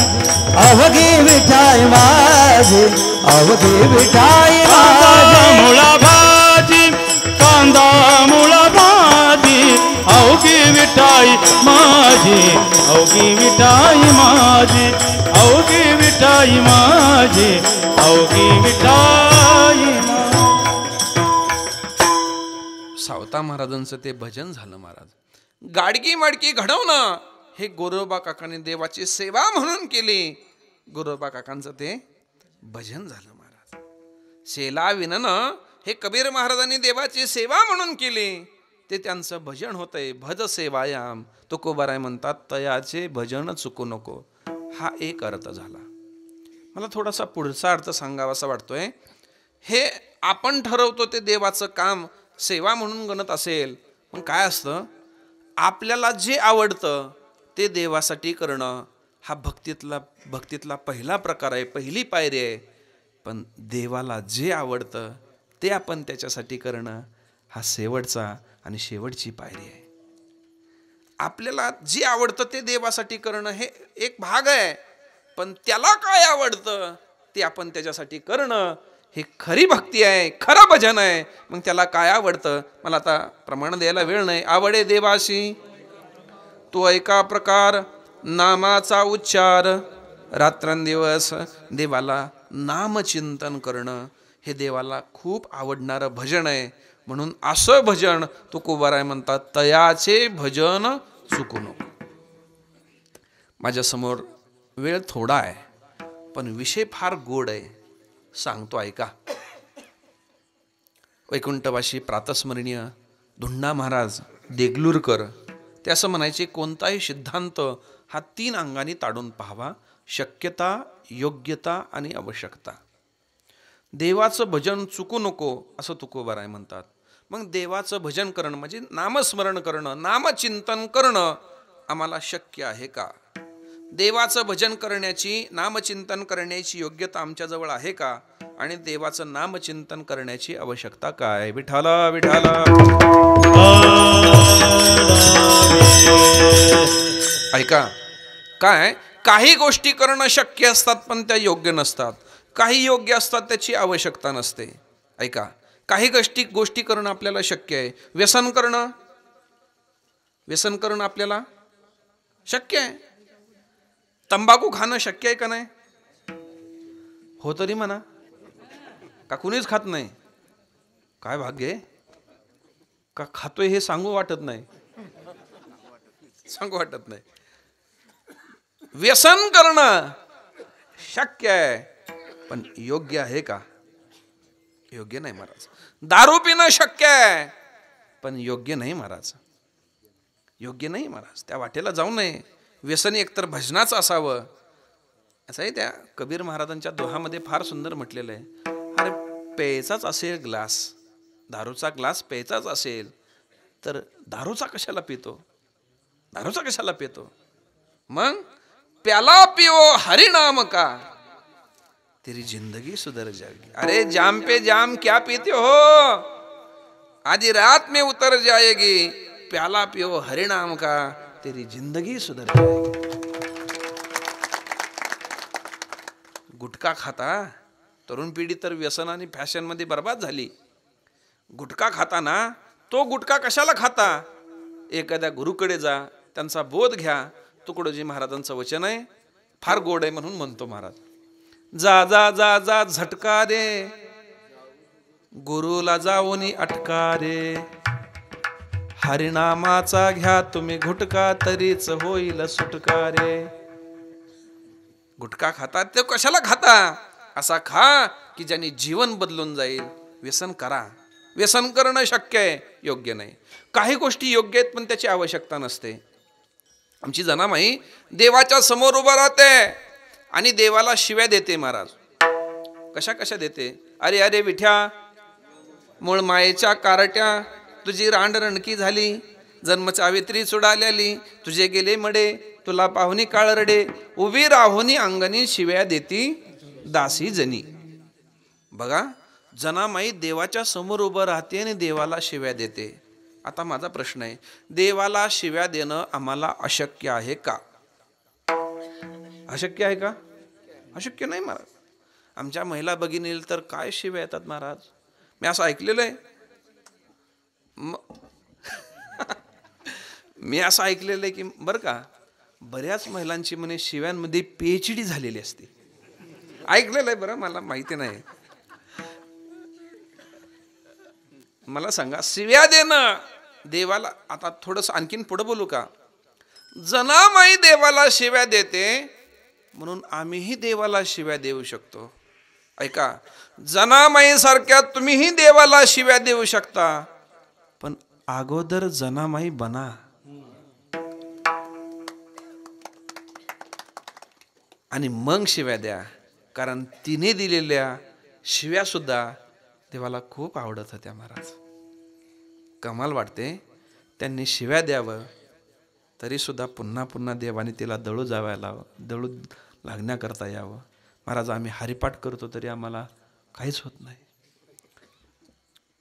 अवघी विठाई माझी, अवघी विठाई माझी. मुळा भाजी कांदा मुळा भाजी अवघी विठाई माझी, अवघी विठाई माझी, अवघी विठाई माझी, अवघी विठाई. सावता महाराजांचं ते भजन झालं महाराज. गाडगी मडकी घडवणं हे गोरोबा काकाने देवाची सेवा म्हणून केली. गोरोबा काकांचं ते भजन झालं महाराज. शेला विननं हे कबीर महाराजांनी देवाची सेवा म्हणून केली, ते त्यांचं भजन होतंय. भज सेवायाम तुकोबाराय म्हणतात, तयाचे भजन चुकू नको. हा एक अर्थ झाला. मला थोडासा पुढचा अर्थ सांगावासा वाटतोय. हे आपण ठरवतो ते देवाचं काम सेवा म्हणून गणत असेल, पण काय असतं, आपल्याला जे आवडतं ते देवासाठी करणं हा भक्तीतला पहिला प्रकार आहे, पहिली पायरी आहे. पण देवाला जे आवडतं ते आपण त्याच्यासाठी करणं हा शेवटचा आणि शेवटची पायरी आहे. आपल्याला जे आवडतं ते देवासाठी करणं हे एक भाग आहे, पण त्याला काय आवडतं ते आपण त्याच्यासाठी करणं हे खरी भक्ती आहे, खरं भजन आहे. मग त्याला काय आवडतं, मला आता प्रमाण द्यायला वेळ नाही. आवडे देवाशी तो एका प्रकार नामाचा उच्चार, रात्रंदिवस देवाला नामचिंतन करणं हे देवाला खूप आवडणारं भजन आहे. म्हणून असं भजन तुकोबाराय म्हणतात, तयाचे भजन चुकू नको. माझ्यासमोर वेळ थोडा आहे, पण विषय फार गोड आहे, सांगतो ऐका. वैकुंठवासी प्रातस्मरणीय धुंडा महाराज देगलूरकर ते असं म्हणायचे, कोणताही सिद्धांत हा 3 अंगांनी ताडून पाहावा, शक्यता, योग्यता आणि आवश्यकता. देवाचं भजन चुकू नको असं तुकोबाराय म्हणतात. मग देवाचं भजन करणं म्हणजे नामस्मरण करणं, नामचिंतन करणं आम्हाला शक्य आहे का? देवाचं भजन करण्याची, नामचिंतन करण्याची योग्यता आमच्याजवळ आहे का? आणि देवाचं नामचिंतन करण्याची आवश्यकता काय? विठाला विठाला. ऐका, काय काही गोष्टी करणं शक्य असतात पण त्या योग्य नसतात, काही योग्य असतात त्याची आवश्यकता नसते. ऐका, काही गोष्टी करणं आपल्याला शक्य आहे. व्यसन करणं आपल्याला शक्य आहे. तंबाखू खाणं शक्य आहे का नाही? हो तरी म्हणा, का कुणीच खात नाही? काय भाग्य आहे, का खातोय हे सांगू वाटत नाही. व्यसन करणं शक्य आहे, पण योग्य आहे का? योग्य नाही महाराज. दारू पिणं शक्य आहे, पण योग्य नाही महाराज. योग्य नाही महाराज. त्या वाटेला जाऊ नये. व्यसन एकतर भजनाचं असावं. असं आहे त्या कबीर महाराजांच्या दोहामध्ये फार सुंदर म्हटलेलं आहे. अरे प्यायचाच असेल ग्लास, दारूचा ग्लास प्यायचाच असेल तर दारूचा कशाला पितो? मग प्याला पिओ हरिनाम का, तेरी जिंदगी सुधर जाएगी. अरे जाम पे जाम क्या पीते हो, आधी रात में उतर जाएगी. प्याला पिओ हरिनाम का, तेरी जिंदगी सुधर जाएगी. गुटखा खाता तरुण पिढी तर व्यसन आणि फॅशन मध्ये बर्बाद झाली. गुटखा खाताना तो गुटखा कशाला खाता? एखाद्या गुरुकडे जा, त्यांचा बोध घ्या. तुकडोजी महाराजांचं वचन आहे, फार गोड आहे म्हणून म्हणतो महाराज. जा जा जा जा झटका रे, गुरुला जाऊनी अटका रे. हरिनामाचा घ्या तुम्ही घुटका, तरीच होईल सुटका रे. गुटखा खातात ते कशाला खाता? असा खा की ज्याने जीवन बदलून जाईल. व्यसन करा. व्यसन करणं शक्य आहे, योग्य नाही. काही गोष्टी योग्य आहेत पण त्याची आवश्यकता नसते. आमची जनामाई देवाच्या समोर उभं राहते आणि देवाला शिव्या देते महाराज. कशा देते? अरे अरे विठ्या, मूळ मायेच्या कारट्या, तुझी रांड रणकी झाली, जन्म चावित्री चुडालेली, तुझे गेले मडे, तुला पाहुनी काळ रडे, उभी राहुनी अंगणी शिव्या देती दासी जनी. बघा, जनामाई देवाच्या समोर उभं राहते आणि देवाला शिव्या देते. आता माझा प्रश्न आहे, देवाला शिव्या देणं आम्हाला अशक्य आहे का? अशक्य आहे का? अशक्य नाही महाराज. आमच्या महिला भगिनी तर काय शिव्या येतात महाराज. मी असं ऐकलेलं आहे, मी असं ऐकलेलं आहे की बरं का, बऱ्याच महिलांची म्हणे शिव्यांमध्ये PhD झालेली असते. ऐकलेलं आहे बरं, मला माहिती नाही. मला सांगा, शिव्या देणं देवाला, आता थोडंसं आणखीन पुढे बोलू का? जनामाई देवाला शिव्या देते म्हणून आम्हीही देवाला शिव्या देऊ शकतो. ऐका, जनामाई सारख्या तुम्हीही देवाला शिव्या देऊ शकता, पण अगोदर जनामाई बना. आणि मग शिव्या द्या, कारण तिने दिलेल्या शिव्या सुद्धा देवाला खूप आवडत होत्या. महाराज, कमाल वाटते. त्यांनी शिव्या द्यावं तरी सुद्धा पुन्हा पुन्हा देवाने तिला दळू लागण्याकरता यावं. महाराज, आम्ही हरिपाठ करतो तरी आम्हाला काहीच होत नाही.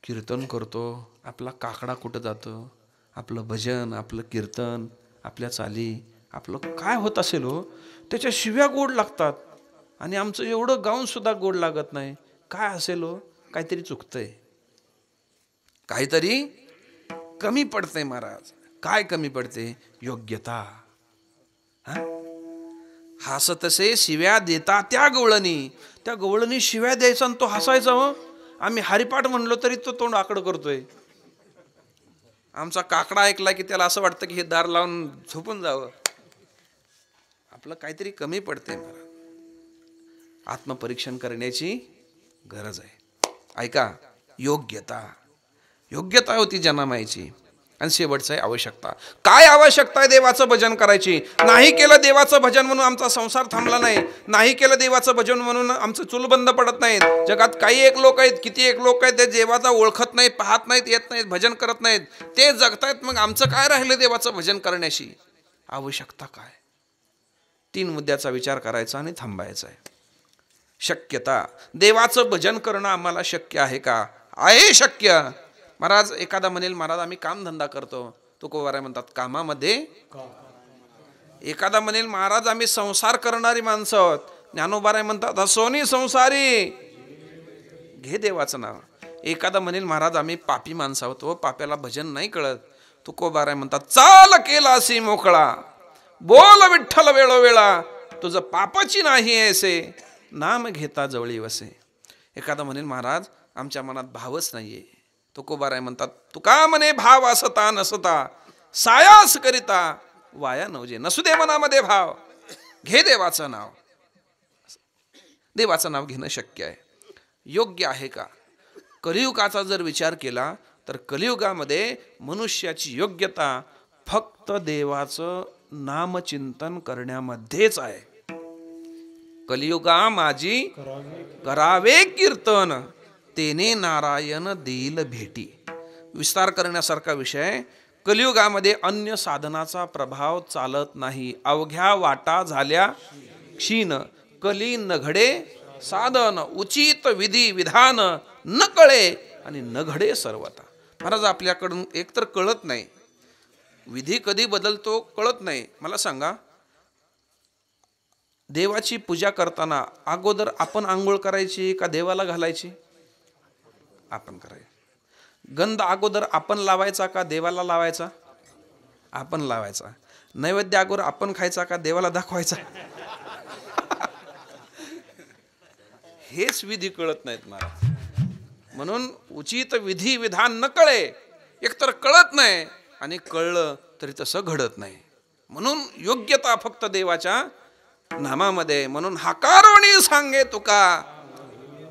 कीर्तन करतो, आपला काकडा कुठं जातो, आपलं भजन, आपलं कीर्तन, आपल्या चाली, आपलं काय होत असेल हो, त्याच्या शिव्या गोड लागतात आणि आमचं एवढं गाऊन सुद्धा गोड लागत नाही. काय असेल हो, काहीतरी चुकतंय, काहीतरी कमी पडतंय. महाराज, काय कमी पडते? योग्यता. हसतसे शिव्या देता त्या गवळणी शिव्या द्यायचा आणि तो हसायचा. हो, आम्ही हरिपाठ म्हणलो तरी तो तोंड आकडं करतोय. आमचा काकडा ऐकला की त्याला असं वाटतं की हे दार लावून झोपून जावं. आपलं काहीतरी कमी पडते. महाराज, आत्मपरीक्षण करण्याची गरज आहे. ऐका, योग्यता होती जनामाईची. आणि शेवटचं आहे आवश्यकता. काय आवश्यकता आहे? देवाचं भजन करायची. नाही केलं देवाचं भजन म्हणून आमचा संसार थांबला नाही, नाही केलं देवाचं भजन म्हणून आमचं चूल बंद पडत नाहीत. जगात काही एक लोक आहेत, किती एक लोक आहेत, ते देवाचा ओळखत नाहीत, पाहत नाहीत, येत नाहीत, भजन करत नाहीत, ते जगतायत. मग आमचं काय राहिलं देवाचं भजन करण्याशी? आवश्यकता काय? 3 मुद्द्याचा विचार करायचा आणि थांबायचा आहे. शक्यता. देवाचं भजन करणं आम्हाला शक्य आहे का? आहे शक्य. महाराज, एखादा म्हणेल महाराज आम्ही कामधंदा करतो, तुकोबाराय म्हणतात कामामध्ये. एखादा म्हणेल महाराज आम्ही संसार करणारी माणसं आहोत, ज्ञानोबाराय म्हणतात हसोनी संसारी, घे देवाचं नाव. एखादा म्हणेल महाराज आम्ही पापी माणसं आहोत, हो पाप्याला भजन नाही कळत, तुकोबाराय म्हणतात चाल केलासी मोकळा, बोल विठ्ठल वेळोवेळा, तुझं पापाची नाही ऐसे, नाम घेता जवळी वसे. एखादा म्हणेल महाराज आमच्या मनात भावच नाहीये, तुकोबाराय म्हणतात तुका म्हणे भाव असता नसता, सायास करिता वाया नवजे. नसू दे मनामध्ये भाव, घे देवाचं नाव. देवाचं नाव घेणं शक्य आहे. योग्य आहे का? कलियुगाचा जर विचार केला तर कलियुगामध्ये मनुष्याची योग्यता फक्त देवाचं नामचिंतन करण्यामध्येच आहे. कलियुगा माझी करावे कीर्तन, तेने नारायण देईल भेटी. विस्तार करण्यासारखा विषय. कलियुगामध्ये अन्य साधनाचा प्रभाव चालत नाही. अवघ्या वाटा झाल्या क्षीण, कली न घडे साधन, उचित विधी विधान न कळे आणि न घडे सर्वता. महाराज, आपल्याकडून एकतर कळत नाही, विधी कधी बदलतो कळत नाही. मला सांगा, देवाची पूजा करताना अगोदर आपण आंघोळ करायची का देवाला घालायची? आपण करायची. गंध अगोदर आपण लावायचा का देवाला लावायचा? आपण लावायचा. नैवेद्य अगोदर आपण खायचा का देवाला दाखवायचा? हेच विधी कळत नाहीत महाराज. म्हणून उचित विधी विधान न कळे, एकतर कळत नाही आणि कळलं तरी तसं घडत नाही. म्हणून योग्यता फक्त देवाच्या नामामध्ये. म्हणून हाकारोणी सांगे तुका,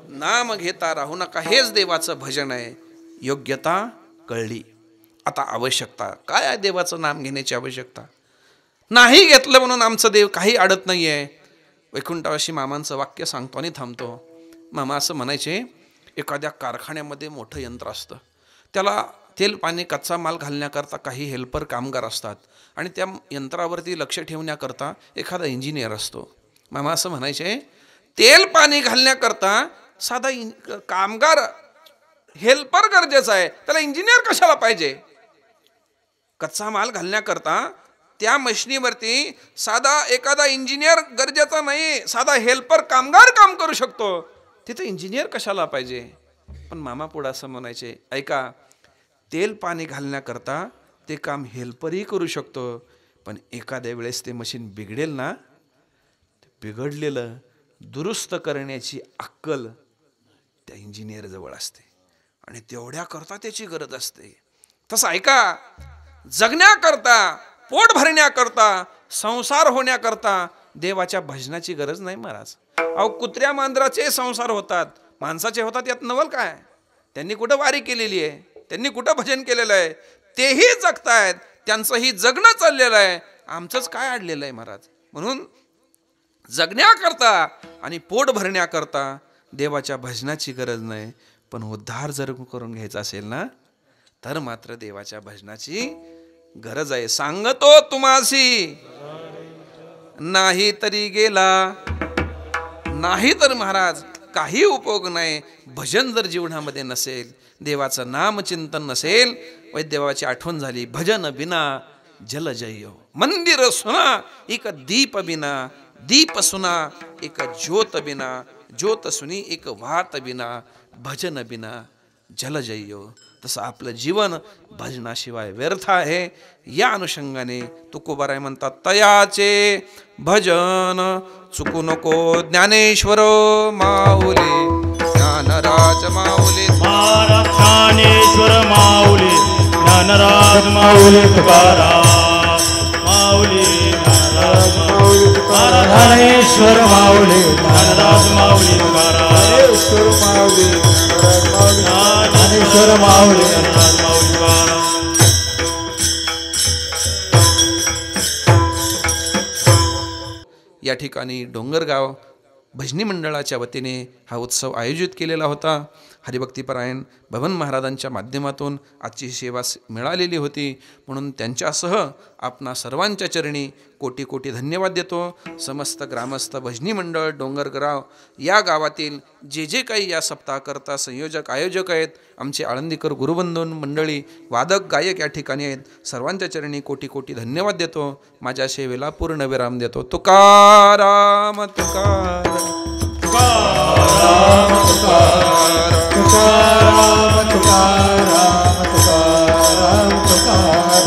नाम घेता राहू नका, हेच देवाचं भजन आहे. योग्यता कळली. आता आवश्यकता काय आहे? देवाचं नाम घेण्याची आवश्यकता. नाही घेतलं म्हणून आमचं देव काही अडत नाही आहे. वैकुंठवासी मामांचं वाक्य सांगतो आणि थांबतो. मामा असं म्हणायचे, एखाद्या कारखान्यामध्ये मोठं यंत्र असतं, त्याला तेल पाणी कच्चा माल घालण्याकरता काही हेल्पर कामगार असतात आणि त्या यंत्रावरती लक्ष ठेवण्याकरता एखादा इंजिनियर असतो. मामा असं म्हणायचे, तेल पाणी घालण्याकरता साधा कामगार हेल्पर गरजेचा आहे, त्याला इंजिनियर कशाला पाहिजे? कच्चा माल घालण्याकरता त्या मशिनीवरती साधा एखादा इंजिनियर गरजेचा नाही, साधा हेल्पर कामगार काम करू शकतो, तिथे इंजिनियर कशाला पाहिजे? पण मामा पुढे असं म्हणायचे, ऐका, तेल पाणी घालण्याकरता ते काम हेल्परही करू शकतो, पण एखाद्या वेळेस ते मशीन बिघडेल ना, बिघडलेलं दुरुस्त करण्याची अक्कल त्या इंजिनियर जवळ असते आणि तेवढ्या करता त्याची गरज असते. तसं ऐका, जगण्याकरता पोट भरण्याकरता, संसार होण्याकरता देवाच्या भजनाची गरज नाही महाराज. अहो कुत्र्या मांजराचे संसार होतात, माणसाचे होतात, यात नवल काय? त्यांनी कुठं वारी केलेली आहे? त्यांनी कुठं भजन केलेलं आहे? तेही जगतायत, त्यांचंही जगणं चाललेलं आहे. आमचंच काय अडलेलं आहे महाराज? म्हणून जगण्याकरता आणि पोट भरण्याकरता देवाच्या भजनाची गरज नाही. पण उद्धार जर करून घ्यायचा असेल ना, तर मात्र देवाच्या भजनाची गरज आहे. सांगतो तुम्हासी, नाही तरी गेला, नाही तर महाराज काही उपयोग नाही. भजन जर जीवनामध्ये नसेल, देवाचं नामचिंतन नसेल, देवाची आठवण झाली, भजन बिना जल जय. मंदिर सुना एक दीप बिना, दीप सुना एक ज्योत बिना, ज्योत सुनी एक वात बिना, भजन बिना जल जय. तसं आपलं जीवन भजनाशिवाय व्यर्थ आहे. या अनुषंगाने तुकोबाराय म्हणतात, तयाचे भजन चुकू नको ज्ञानेश्वर माऊली, ज्ञानराज माऊली, ज्ञानेश्वर माऊली, ज्ञानराज माऊली तुकाराम माऊली, ज्ञानराज माऊली तुकाराम, ज्ञानेश्वर माऊली, ज्ञानराज माऊली तुकाराम, ज्ञानेश्वर माऊली, ज्ञानराज माऊली तुकाराम. या ठिकाणी डोंगरगाव भजनी मंडळाच्या वतीने हा उत्सव आयोजित केलेला होता. हरिभक्तीपरायण भवन महाराजांच्या माध्यमातून आजची सेवा मिळालेली होती. म्हणून त्यांच्यासह आपणा सर्वांच्या चरणी कोटी कोटी धन्यवाद देतो. समस्त ग्रामस्थ भजनी मंडळ डोंगरगाव या गावातील जे जे काही या सप्ताहाकरता संयोजक आयोजक आहेत, आमचे आळंदीकर गुरुबंधू मंडळी, वादक गायक या ठिकाणी आहेत, सर्वांच्या चरणी कोटी कोटी धन्यवाद देतो. माझ्या सेवेला पूर्ण विराम देतो. तुकाराम तुकाराम तुकाराम तुकाराम तुकाराम तुकाराम तुकाराम तुकाराम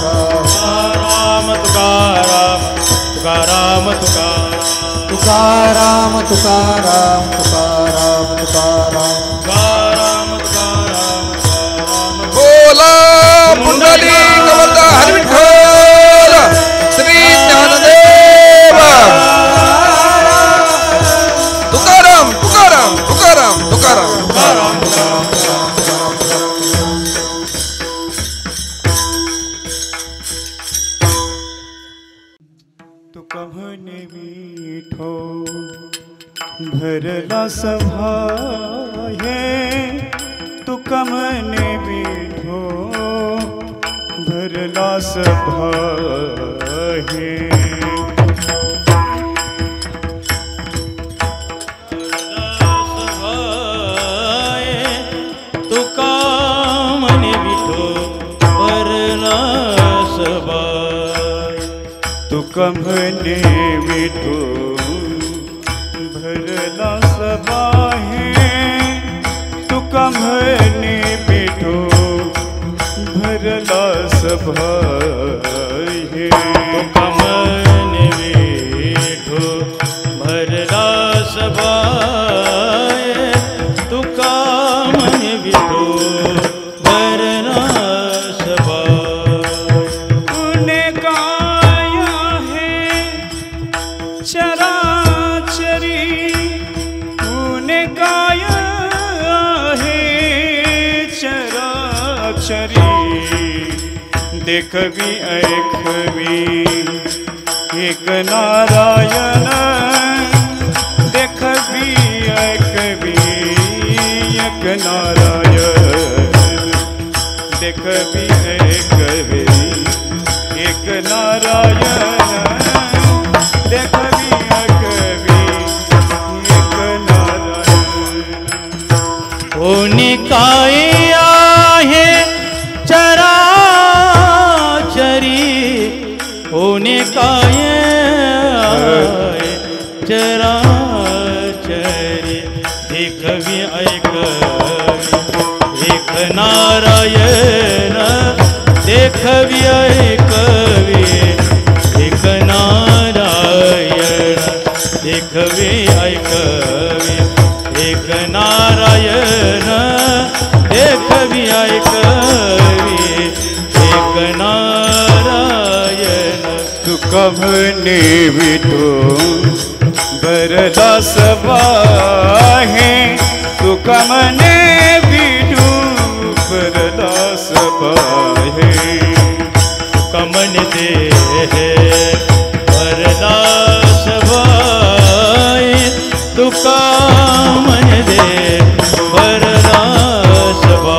तुकाराम तुकाराम तुकाराम तुकाराम तुकाराम तुकाराम तुकाराम तुकाराम. बोला पुंडलिक हरिविठ्ठल श्री ज्ञानदेव. तुकाराम तुकाराम तुकाराम तुकाराम तुका म्हणे विठो भरला सभा हे, तुका म्हणे विठो भरला सभा हे. तुका म्हणे विठो भरला सभा, तुका म्हणे विठो भरला सभा हे, तुका म्हणे विठो भरला सभा हे. तुका म्हणे विठो भरला सभा हे, तुका म्हणे विठो भरला सभा. पुणे काय आहे चराचरी, पुणे काय आहे चराचरी, देखवी ऐकवी एक नारायण, देखवी ऐकवी एक नारायण, देखवी ऐकवी एक नारायण, देखवी ऐकवी एक नारायण. कोणी काय आहे चराचरी, कोणी काय आहे चराचरी, देखवी ऐकवी एक नारायण, देखवी ऐकवी एक नारायण, देखवी ऐकवी एक नारायण, देखवी ऐकवी एक नारायण. म्हणे विठू भरला सभा हे तुका म्हणे विठू भरला सभा हे तुका म्हणे दे भरला सभा तुका म्हणे दे भरला सभा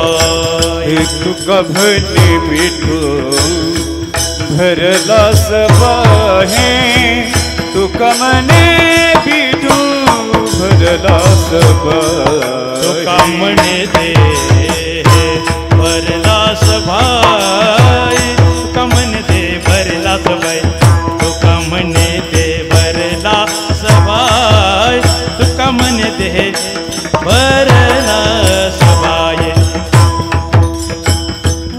तुका म्हणे विठू भरला सभा हे तुका म्हणे विठू भरला सभा तुका म्हणे दे भरला सभा तुका म्हणे दे भरला सभा तुका म्हणे दे भरला सभा तुका म्हणे दे भरला सभा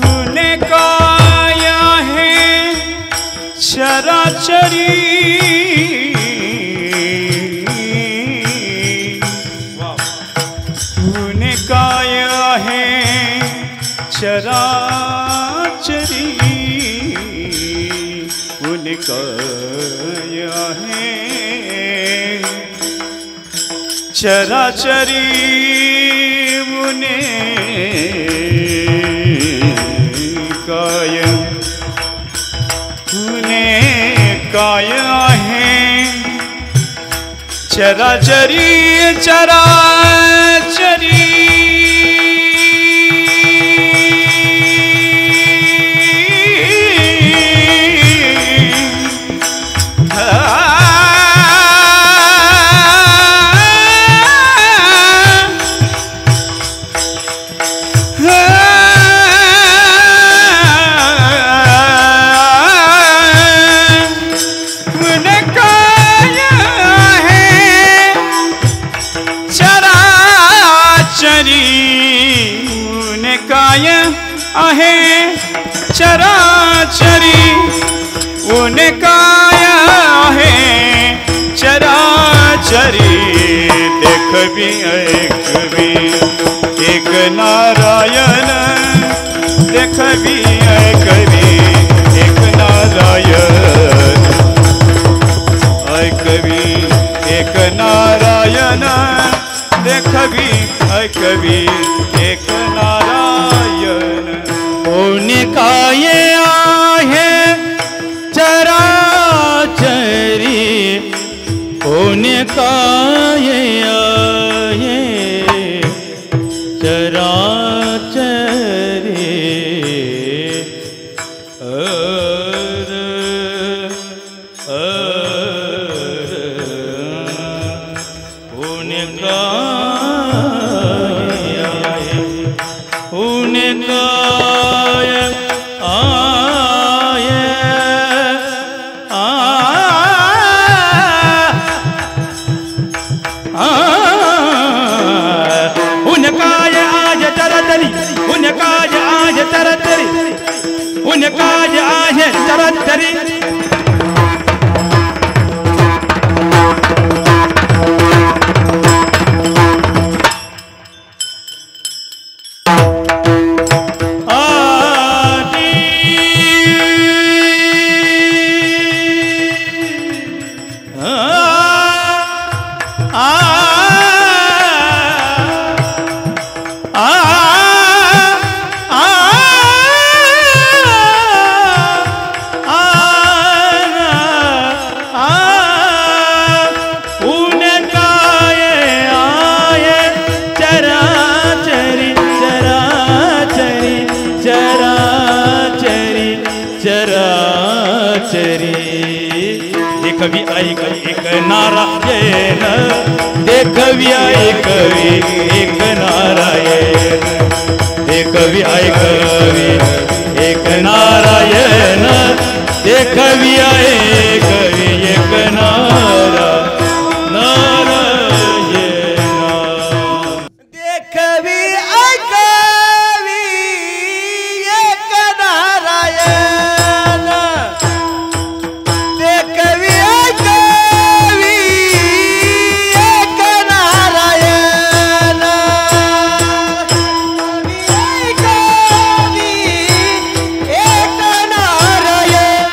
उने काय आहे चराचरी उने काय आहे चराचरी उने काय आहे चराचरी उने काय उने काय आहे चराचरी चराचरी आहे चराचरी उने काय आहे चराचरी देखवी ऐकवी एक नारायण देखवी ऐकवी एक नारायण ऐकवी एक नारायण देखवी ऐकवी एक नारायण उने काय आहे चराचरी उने काय आहे चराचरी उने काय आहे उने काय आये उने काय आज तरतरी उने काय आज तरतरी उने काय आज तरतरी देखवी ऐकवी एक नारायण देखवी ऐकवी एक नारायण देखवी ऐकवी एक नारायण देखवी ऐकवी एक नारायण देखवी ऐकवी एक नारायण देखवी ऐकवी एक नारायण ऐकवी एक नारायण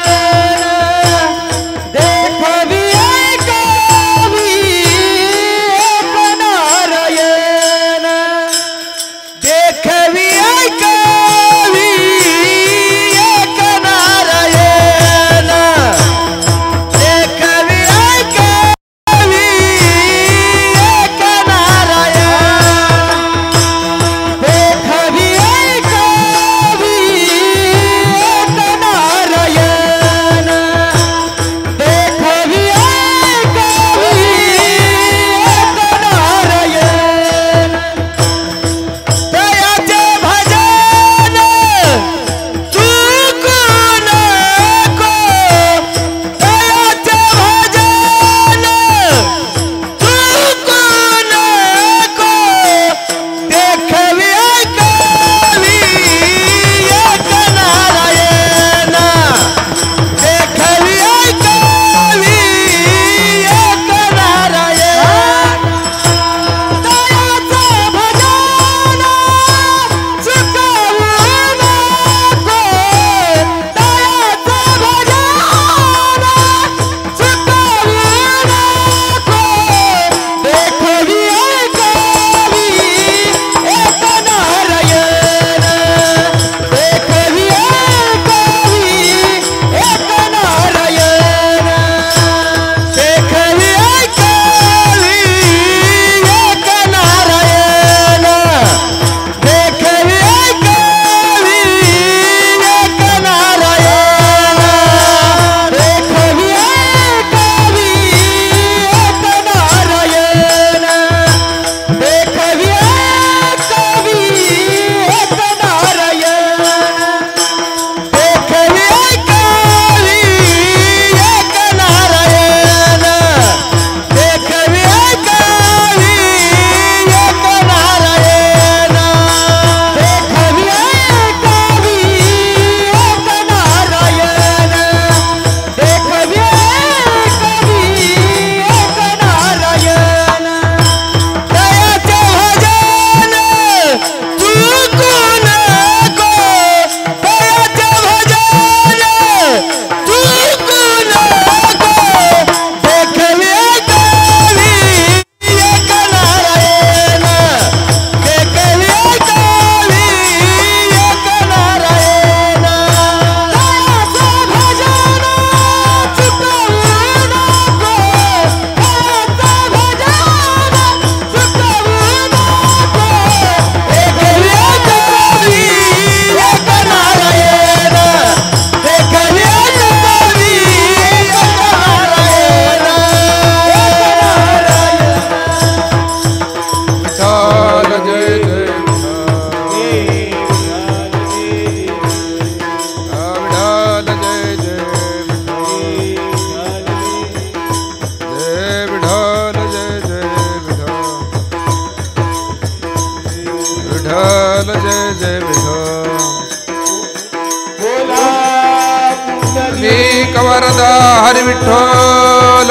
वरदा हरी विठ्ठल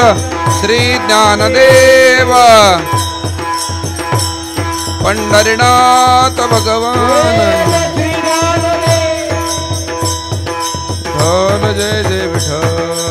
श्री ज्ञानदेव पंढरीनाथ भगवान विठ्ठल जय जय विठ्ठल